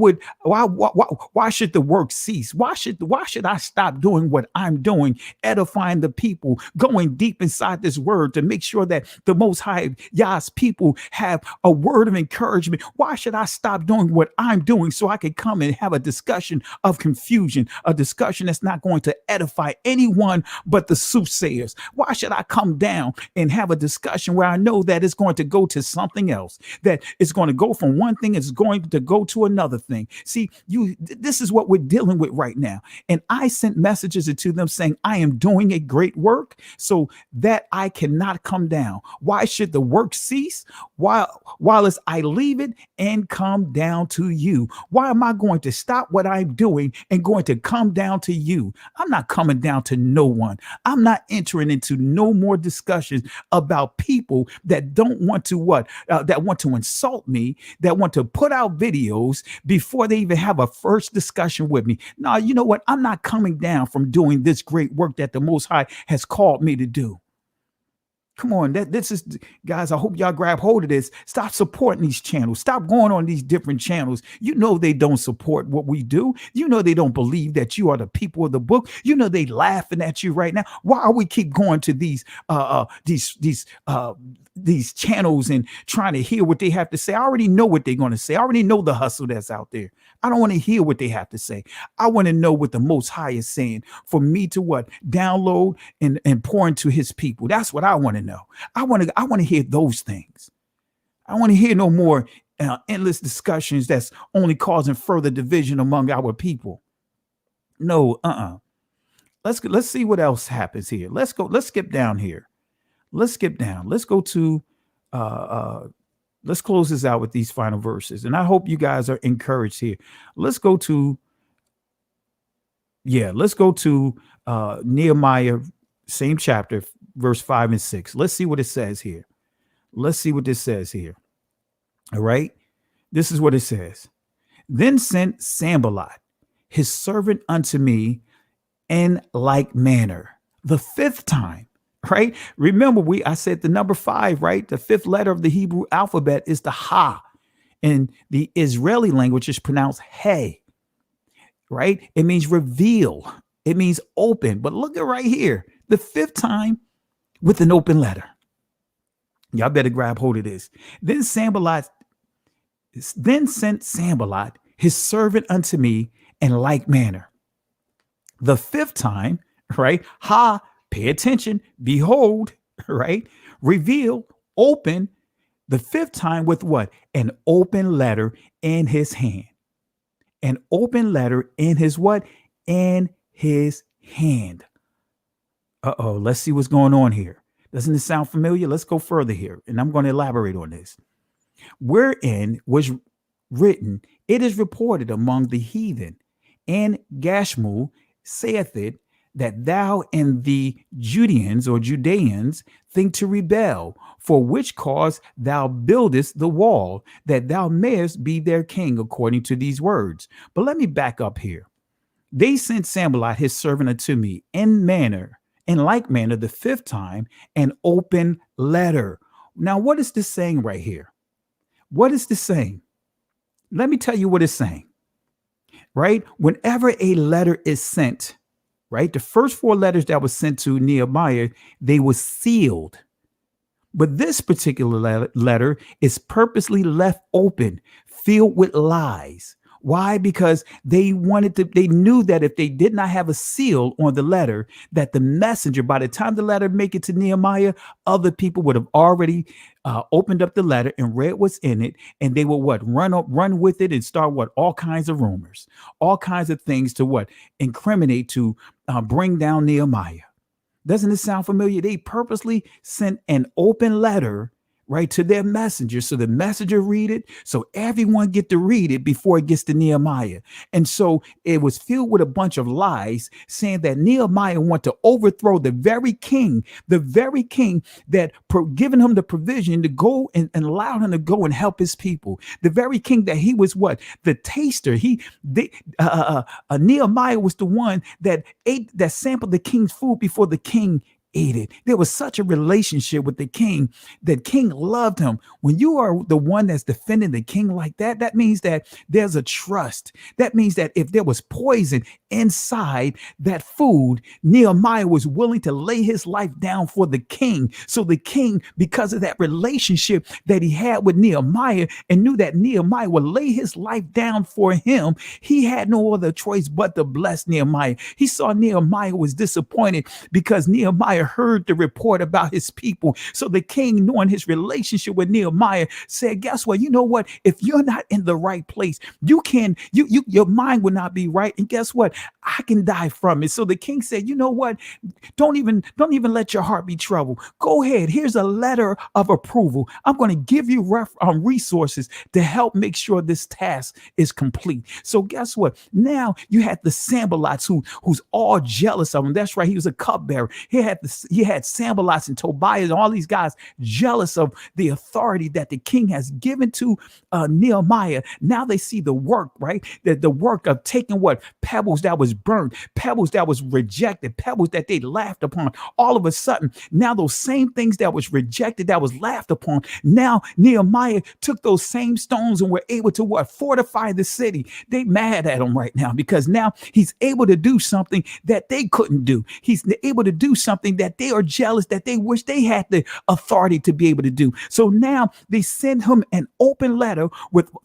Speaker 7: should the work cease? Why should I stop doing what I'm doing, edifying the people, going deep inside this word to make sure that the Most High Yah's people have a word of encouragement? Why should I stop doing what I'm doing so I can come and have a discussion of confusion, a discussion that's not going to edify anyone but the soothsayers? Why should I come down and have a discussion where I know that it's going to go to something else, that it's going to go from one thing, it's going to go to another thing? See, this is what we're dealing with right now. And I sent messages to them saying, I am doing a great work so that I cannot come down. Why should the work cease while as I leave it and come down to you? Why am I going to stop what I'm doing and going to come down to you? I'm not coming down to no one. I'm not entering into no more discussions about people that don't want to that want to insult me, that want to put out videos before they even have a first discussion with me. No, you know what? I'm not coming down from doing this great work that the Most High has called me to do. Come on, this is, guys, I hope y'all grab hold of this. Stop supporting these channels. Stop going on these different channels. You know they don't support what we do. You know they don't believe that you are the people of the book. You know they laughing at you right now. Why are we keep going to these channels and trying to hear what they have to say? I already know what they're going to say. I already know the hustle that's out there. I don't want to hear what they have to say. I want to know what the Most High is saying for me to download and pour into his people. That's what I want to know. I want to hear those things. I want to hear no more endless discussions that's only causing further division among our people. No, Let's see what else happens here. Let's skip down here. Let's skip down. Let's go to let's close this out with these final verses. And I hope you guys are encouraged here. Let's go to Nehemiah, same chapter, verse 5 and 6. Let's see what it says here. Let's see what this says here. All right. This is what it says. Then sent Sanballat, his servant, unto me in like manner, the fifth time. Right. Remember, I said the number 5, right? The 5th letter of the Hebrew alphabet is the Ha. In the Israeli language is pronounced Hey. Right. It means reveal. It means open. But look at right here, the 5th time with an open letter. Y'all better grab hold of this. Then sent Sanballat, his servant, unto me in like manner. The 5th time, right? Ha, pay attention, behold, right? Reveal, open. The 5th time with what? An open letter in his hand. An open letter in his what? In his hand. Uh-oh, let's see what's going on here. Doesn't it sound familiar? Let's go further here, and I'm going to elaborate on this. Wherein was written, it is reported among the heathen, and Gashmu saith it, that thou and the Judeans think to rebel, for which cause thou buildest the wall, that thou mayest be their king, according to these words. But let me back up here. They sent Sanballat, his servant, unto me in like manner, the 5th time, an open letter. Now, what is this saying right here? What is this saying? Let me tell you what it's saying. Right? Whenever a letter is sent, right? The first 4 letters that was sent to Nehemiah, they were sealed. But this particular letter is purposely left open, filled with lies. Why? Because they knew that if they did not have a seal on the letter, that the messenger, by the time the letter make it to Nehemiah, other people would have already opened up the letter and read what's in it. And they will run with it and start all kinds of rumors, all kinds of things to incriminate, to bring down Nehemiah. Doesn't it sound familiar? They purposely sent an open letter, right, to their messenger, so the messenger read it, so everyone get to read it before it gets to Nehemiah. And so it was filled with a bunch of lies, saying that Nehemiah wanted to overthrow the very king that given him the provision to go and allowed him to go and help his people. The very king that he was the taster. Nehemiah was the one that sampled the king's food before the king ate it. There was such a relationship with the king that king loved him. When you are the one that's defending the king like that, that means that there's a trust. That means that if there was poison inside that food, Nehemiah was willing to lay his life down for the king. So the king, because of that relationship that he had with Nehemiah and knew that Nehemiah would lay his life down for him, he had no other choice but to bless Nehemiah. He saw Nehemiah was disappointed because Nehemiah heard the report about his people. So the king, knowing his relationship with Nehemiah, said, guess what? You know what? If you're not in the right place, your mind will not be right. And guess what? I can die from it. So the king said, you know what? Don't even let your heart be troubled. Go ahead. Here's a letter of approval. I'm going to give you resources to help make sure this task is complete. So guess what? Now you had the Sanballats who's all jealous of him. That's right. He was a cupbearer. He had Sanballats and Tobias and all these guys jealous of the authority that the king has given to Nehemiah. Now they see the work, right? The work of taking pebbles that was burned, pebbles that was rejected, pebbles that they laughed upon. All of a sudden, now those same things that was rejected, that was laughed upon, now Nehemiah took those same stones and were able to fortify the city. They mad at him right now because now he's able to do something that they couldn't do. He's able to do something that they are jealous, that they wish they had the authority to be able to do. So now they send him an open letter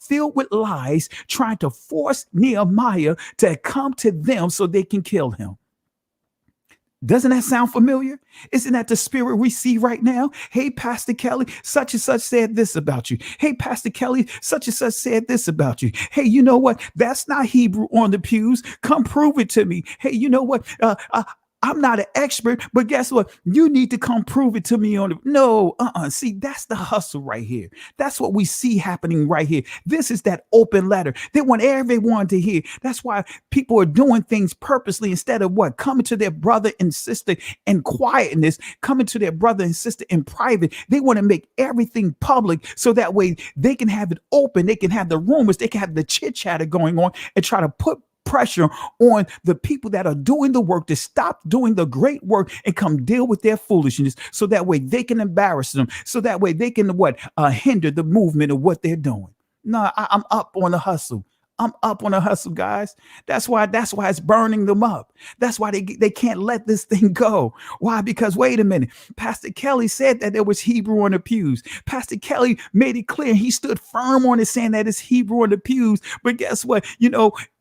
Speaker 7: filled with lies, trying to force Nehemiah to come to them so they can kill him. Doesn't that sound familiar? Isn't that the spirit we see right now? Hey, Pastor Kelly, such and such said this about you. Hey, Pastor Kelly, such and such said this about you. Hey, you know what? That's not Hebrew on the pews. Come prove it to me. Hey, you know what? I'm not an expert, but guess what? You need to come prove it to me on the no. See, that's the hustle right here. That's what we see happening right here. This is that open letter. They want everyone to hear. That's why people are doing things purposely instead of what? Coming to their brother and sister in quietness, coming to their brother and sister in private. They want to make everything public so that way they can have it open. They can have the rumors. They can have the chit chatter going on and try to put pressure on the people that are doing the work to stop doing the great work and come deal with their foolishness so that way they can embarrass them, so that way they can hinder the movement of what they're doing. No, I'm up on the hustle. I'm up on the hustle, guys. That's why it's burning them up. That's why they can't let this thing go. Why? Because wait a minute. Pastor Kelly said that there was Hebrew on the pews. Pastor Kelly made it clear. He stood firm on it, saying that it's Hebrew on the pews. But guess what?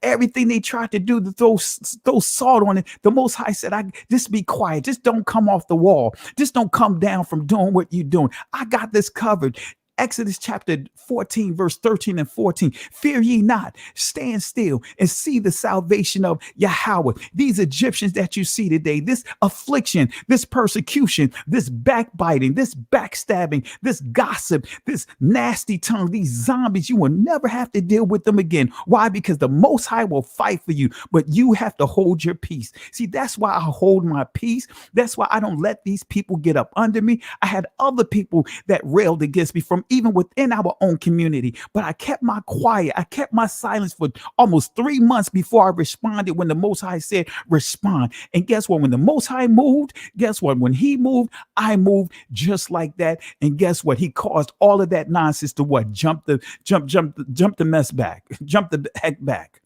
Speaker 7: Everything they tried to do to throw salt on it, the Most High said, just be quiet. Just don't come off the wall. Just don't come down from doing what you're doing. I got this covered. Exodus chapter 14, verse 13 and 14. Fear ye not, stand still and see the salvation of Yahweh. These Egyptians that you see today, this affliction, this persecution, this backbiting, this backstabbing, this gossip, this nasty tongue, these zombies, you will never have to deal with them again. Why? Because the Most High will fight for you, but you have to hold your peace. See, that's why I hold my peace. That's why I don't let these people get up under me. I had other people that railed against me from even within our own community, but I kept my quiet. I kept my silence for almost 3 months before I responded when the Most High said respond. And guess what? When the Most High moved, guess what? When he moved, I moved just like that. And guess what? He caused all of that nonsense to what? Jump the mess back, jump the heck back.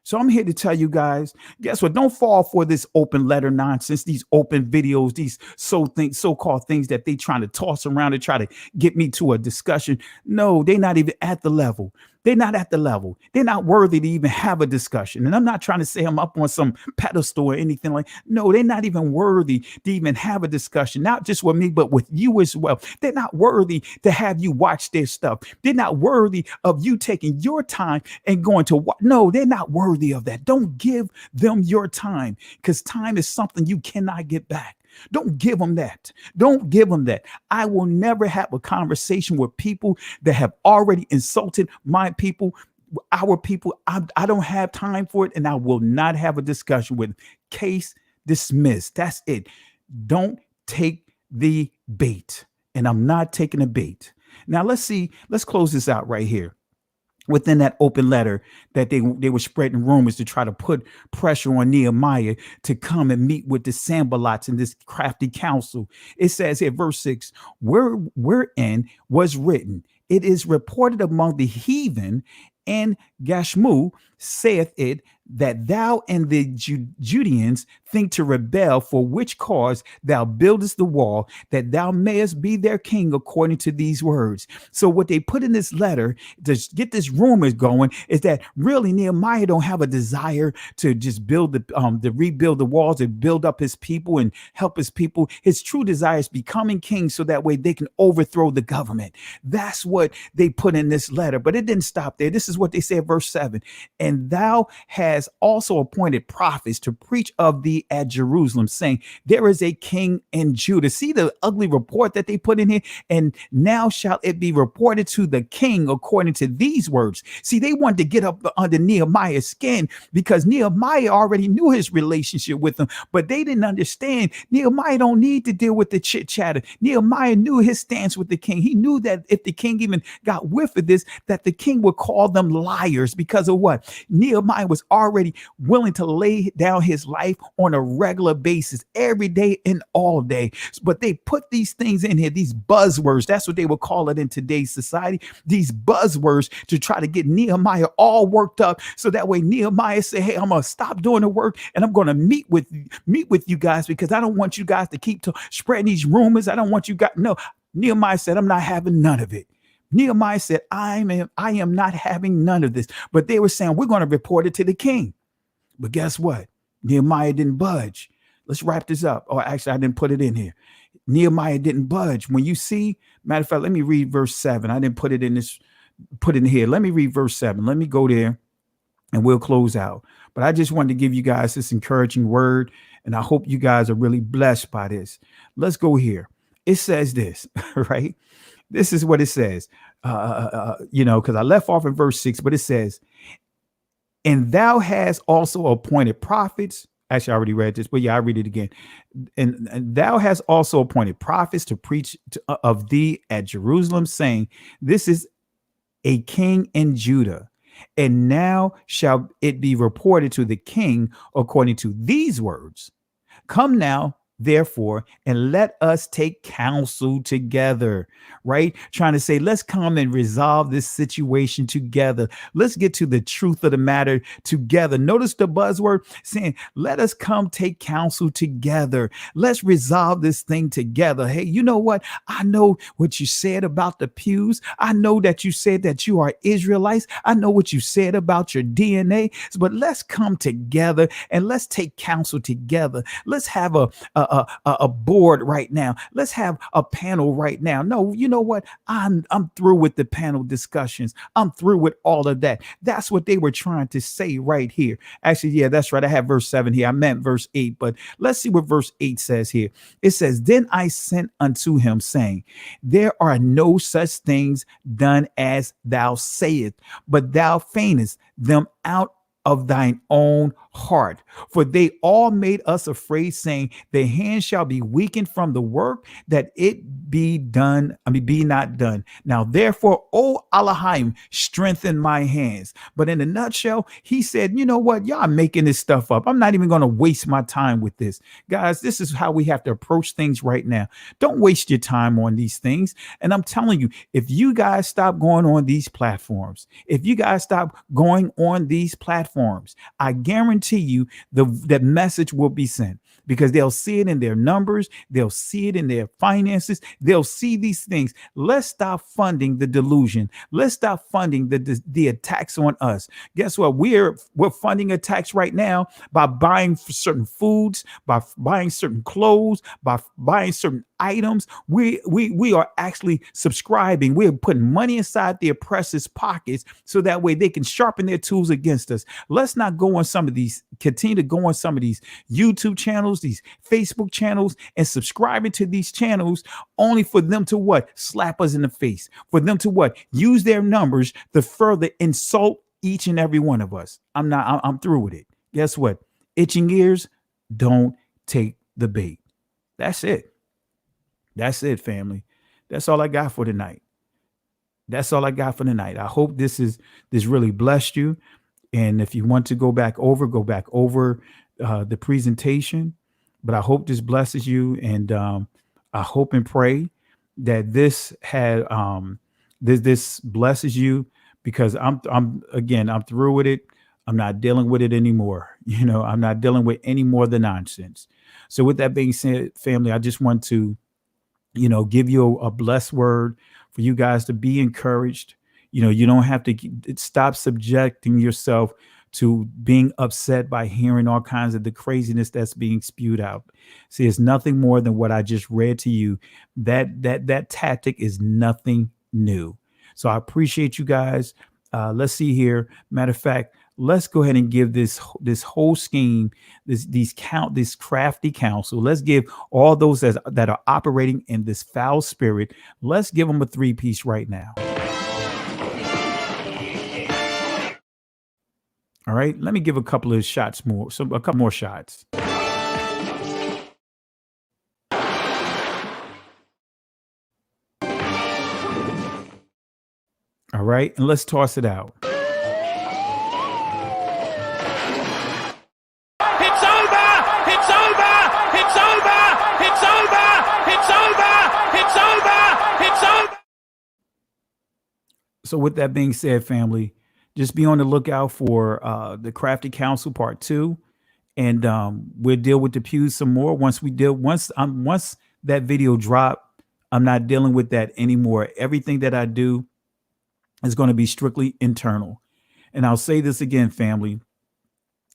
Speaker 7: So I'm here to tell you guys, guess what? Don't fall for this open letter nonsense, these open videos, these so-called things that they trying to toss around and try to get me to a discussion. No, they're not even at the level. They're not at the level. They're not worthy to even have a discussion. And I'm not trying to say I'm up on some pedestal or anything like, no, they're not even worthy to even have a discussion, not just with me, but with you as well. They're not worthy to have you watch their stuff. They're not worthy of you taking your time and going to what? No, they're not worthy of that. Don't give them your time, because time is something you cannot get back. Don't give them that. Don't give them that. I will never have a conversation with people that have already insulted my people, our people. I don't have time for it, and I will not have a discussion with them. Case dismissed. That's it. Don't take the bait. And I'm not taking the bait. Now let's close this out right here. Within that open letter that they were spreading rumors to try to put pressure on Nehemiah to come and meet with the Sanballats in this crafty council. It says here, verse 6, wherein was written, it is reported among the heathen, and Gashmu saith it, that thou and the Judeans think to rebel, for which cause thou buildest the wall, that thou mayest be their king according to these words. So what they put in this letter to get this rumors going is that really Nehemiah don't have a desire to just build to rebuild the walls and build up his people and help his people. His true desire is becoming king so that way they can overthrow the government. That's what they put in this letter. But it didn't stop there. This is what they said, verse 7. And thou hast also appointed prophets to preach of thee at Jerusalem, saying, there is a king in Judah. See the ugly report that they put in here? And now shall it be reported to the king according to these words. See, they wanted to get up under Nehemiah's skin because Nehemiah already knew his relationship with them, but they didn't understand. Nehemiah don't need to deal with the chit chatter. Nehemiah knew his stance with the king. He knew that if the king even got whiff of this, that the king would call them liars because of what? Nehemiah was already willing to lay down his life on a regular basis, every day and all day. But they put these things in here, these buzzwords. That's what they would call it in today's society. These buzzwords to try to get Nehemiah all worked up. So that way Nehemiah say, hey, I'm going to stop doing the work and I'm going to meet with you guys because I don't want you guys to keep spreading these rumors. I don't want you guys. No, Nehemiah said, I'm not having none of it. Nehemiah said, I am not having none of this. But they were saying, we're going to report it to the king. But guess what? Nehemiah didn't budge. Let's wrap this up. Oh, actually, I didn't put it in here. Nehemiah didn't budge. When you see, matter of fact, let me read verse 7. I didn't put it in here. Let me read verse 7. Let me go there and we'll close out. But I just wanted to give you guys this encouraging word. And I hope you guys are really blessed by this. Let's go here. It says this, right? This is what it says. Because I left off in verse 6, but it says, and thou hast also appointed prophets. Actually, I already read this, but yeah, I read it again. And thou hast also appointed prophets to preach of thee at Jerusalem, saying, this is a king in Judah. And now shall it be reported to the king according to these words. Come now, therefore, and let us take counsel together, right? Trying to say, let's come and resolve this situation together. Let's get to the truth of the matter together. Notice the buzzword saying, let us come take counsel together. Let's resolve this thing together. Hey, you know what? I know what you said about the pews. I know that you said that you are Israelites. I know what you said about your DNA, but let's come together and let's take counsel together. Let's have a board right now. Let's have a panel right now. No, you know what? I'm through with the panel discussions. I'm through with all of that. That's what they were trying to say right here. Actually, yeah, that's right. I have verse 7 here. I meant verse 8, but let's see what verse 8 says here. It says, then I sent unto him, saying, there are no such things done as thou sayest, but thou feignest them out of thine own heart. For they all made us afraid, saying, the hand shall be weakened from the work, that it be done, be not done. Now therefore, O Elohim, strengthen my hands. But in a nutshell, he said, you know what? Y'all making this stuff up. I'm not even going to waste my time with this. Guys, this is how we have to approach things right now. Don't waste your time on these things. And I'm telling you, if you guys stop going on these platforms, if you guys stop going on these platforms, I guarantee you that message will be sent, because they'll see it in their numbers. They'll see it in their finances. They'll see these things. Let's stop funding the delusion. Let's stop funding the attacks on us. Guess what? We're funding attacks right now by buying certain foods, by buying certain clothes, by buying certain items. We are actually subscribing. We're putting money inside the oppressors' pockets so that way they can sharpen their tools against us. Let's not go on some of these, continue to go on some of these YouTube channels, these Facebook channels, and subscribing to these channels only for them to what? Slap us in the face. For them to what? Use their numbers to further insult each and every one of us. I'm through with it. Guess what? Itching ears don't take the bait. That's it. That's it, family. That's all I got for tonight. That's all I got for tonight. I hope this really blessed you. And if you want to go back over the presentation. But I hope this blesses you, and I hope and pray that this had this blesses you, because I'm through with it. I'm not dealing with it anymore. I'm not dealing with any more of the nonsense. So with that being said, family, I just want to give you a blessed word for you guys to be encouraged. You don't have to stop subjecting yourself to being upset by hearing all kinds of the craziness that's being spewed out. See, it's nothing more than what I just read to you. That tactic is nothing new. So I appreciate you guys. Let's see here. Matter of fact, let's go ahead and give this whole scheme, this crafty counsel. Let's give all those that are operating in this foul spirit. Let's give them a 3-piece right now. All right, let me give a couple of shots more, a couple more shots. All right, and let's toss it out.
Speaker 2: It's over! It's over! It's over! It's over! It's over! It's over! It's over!
Speaker 7: So with that being said, family, just be on the lookout for the Crafty Counsel Part 2, and we'll deal with the pews some more. Once that video drop, I'm not dealing with that anymore. Everything that I do is going to be strictly internal. And I'll say this again, family.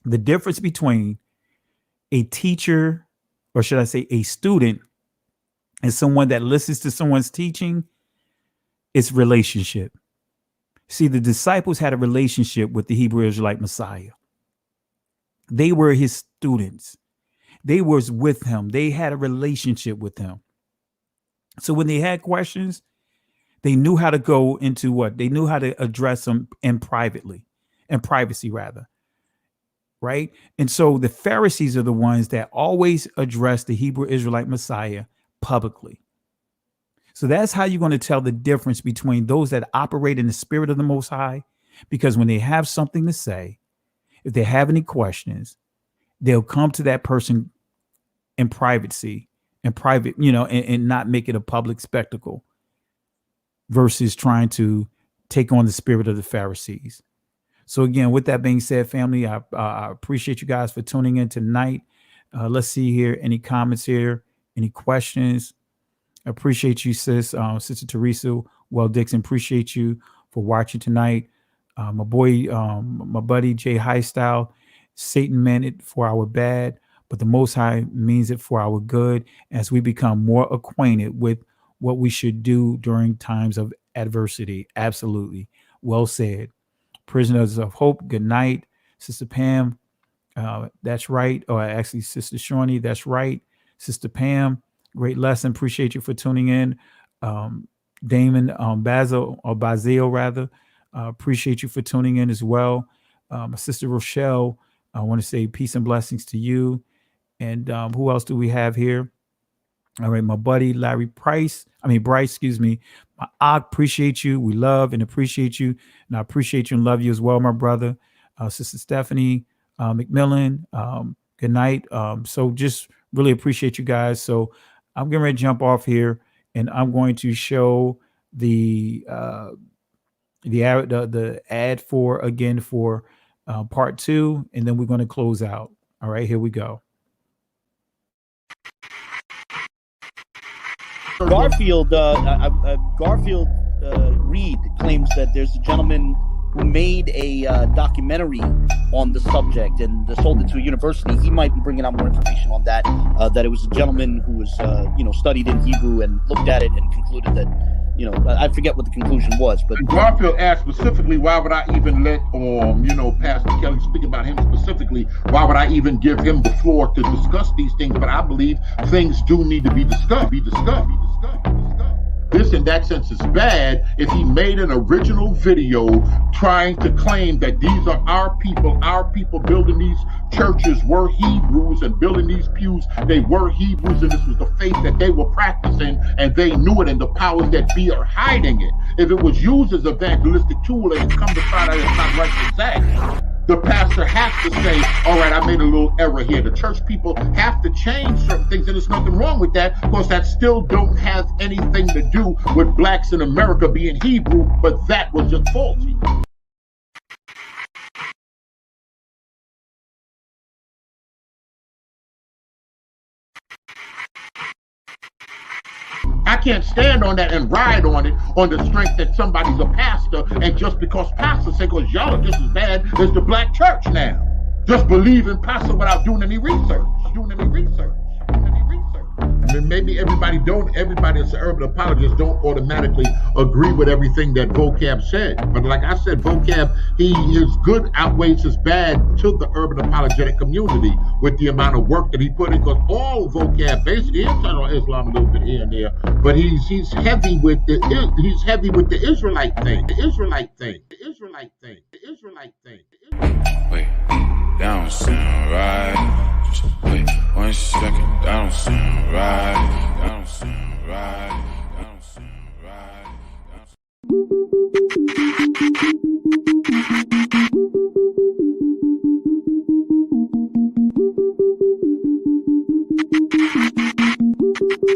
Speaker 7: The difference between a teacher, or should I say a student, and someone that listens to someone's teaching is relationship. See, the disciples had a relationship with the Hebrew Israelite Messiah. They were his students. They was with him. They had a relationship with him. So when they had questions, they knew how to go into what? They knew how to address them in privacy rather. Right? And so the Pharisees are the ones that always address the Hebrew Israelite Messiah publicly. So that's how you're going to tell the difference between those that operate in the spirit of the Most High, because when they have something to say, if they have any questions, they'll come to that person in privacy, in private, and not make it a public spectacle versus trying to take on the spirit of the Pharisees. So again, with that being said, family, I appreciate you guys for tuning in tonight. Let's see here. Any comments here? Any questions? I appreciate you, Sister Teresa. Well, Dixon, appreciate you for watching tonight. My buddy, Jay Highstyle, Satan meant it for our bad, but the Most High means it for our good as we become more acquainted with what we should do during times of adversity. Absolutely. Well said. Prisoners of Hope, good night. Sister Pam, that's right. Or actually, Sister Shawnee, that's right. Sister Pam, great lesson. Appreciate you for tuning in. Damon Bazil, rather. Appreciate you for tuning in as well. My Sister Rochelle, I want to say peace and blessings to you. And who else do we have here? All right, my buddy Bryce, excuse me. I appreciate you. We love and appreciate you. And I appreciate you and love you as well, my brother. Sister Stephanie McMillan, good night. So just really appreciate you guys. So I'm getting ready to jump off here, and I'm going to show the ad for part 2, and then we're going to close out. All right, here we go.
Speaker 4: Garfield Reed claims that there's a gentleman who made a documentary on the subject and sold it to a university. He might be bringing out more information on that. That it was a gentleman who was, studied in Hebrew and looked at it and concluded that, I forget what the conclusion was. But
Speaker 5: Garfield asked specifically, why would I even let, Pastor Kelly speak about him specifically? Why would I even give him the floor to discuss these things? But I believe things do need to be discussed. This, in that sense, is bad if he made an original video trying to claim that these are our people building these churches were Hebrews and building these pews. They were Hebrews, and this was the faith that they were practicing, and they knew it, and the powers that be are hiding it. If it was used as an evangelistic tool and it's come to find out it's not right exact, the pastor has to say, all right, I made a little error here. The church people have to change certain things, and there's nothing wrong with that, because that still don't have anything to do with blacks in America being Hebrew, but that was just faulty. I can't stand on that and ride on it on the strength that somebody's a pastor, and just because pastors say, because y'all are just as bad as the black church now. Just believe in pastor without doing any research. I mean, maybe everybody that's an urban apologist don't automatically agree with everything that Vocab said. But like I said, Vocab, his good outweighs his bad to the urban apologetic community with the amount of work that he put in. Because all Vocab basically is trying on Islam a little bit here and there, but he's heavy with the Israelite thing.
Speaker 6: Wait, that don't sound right. Just wait 1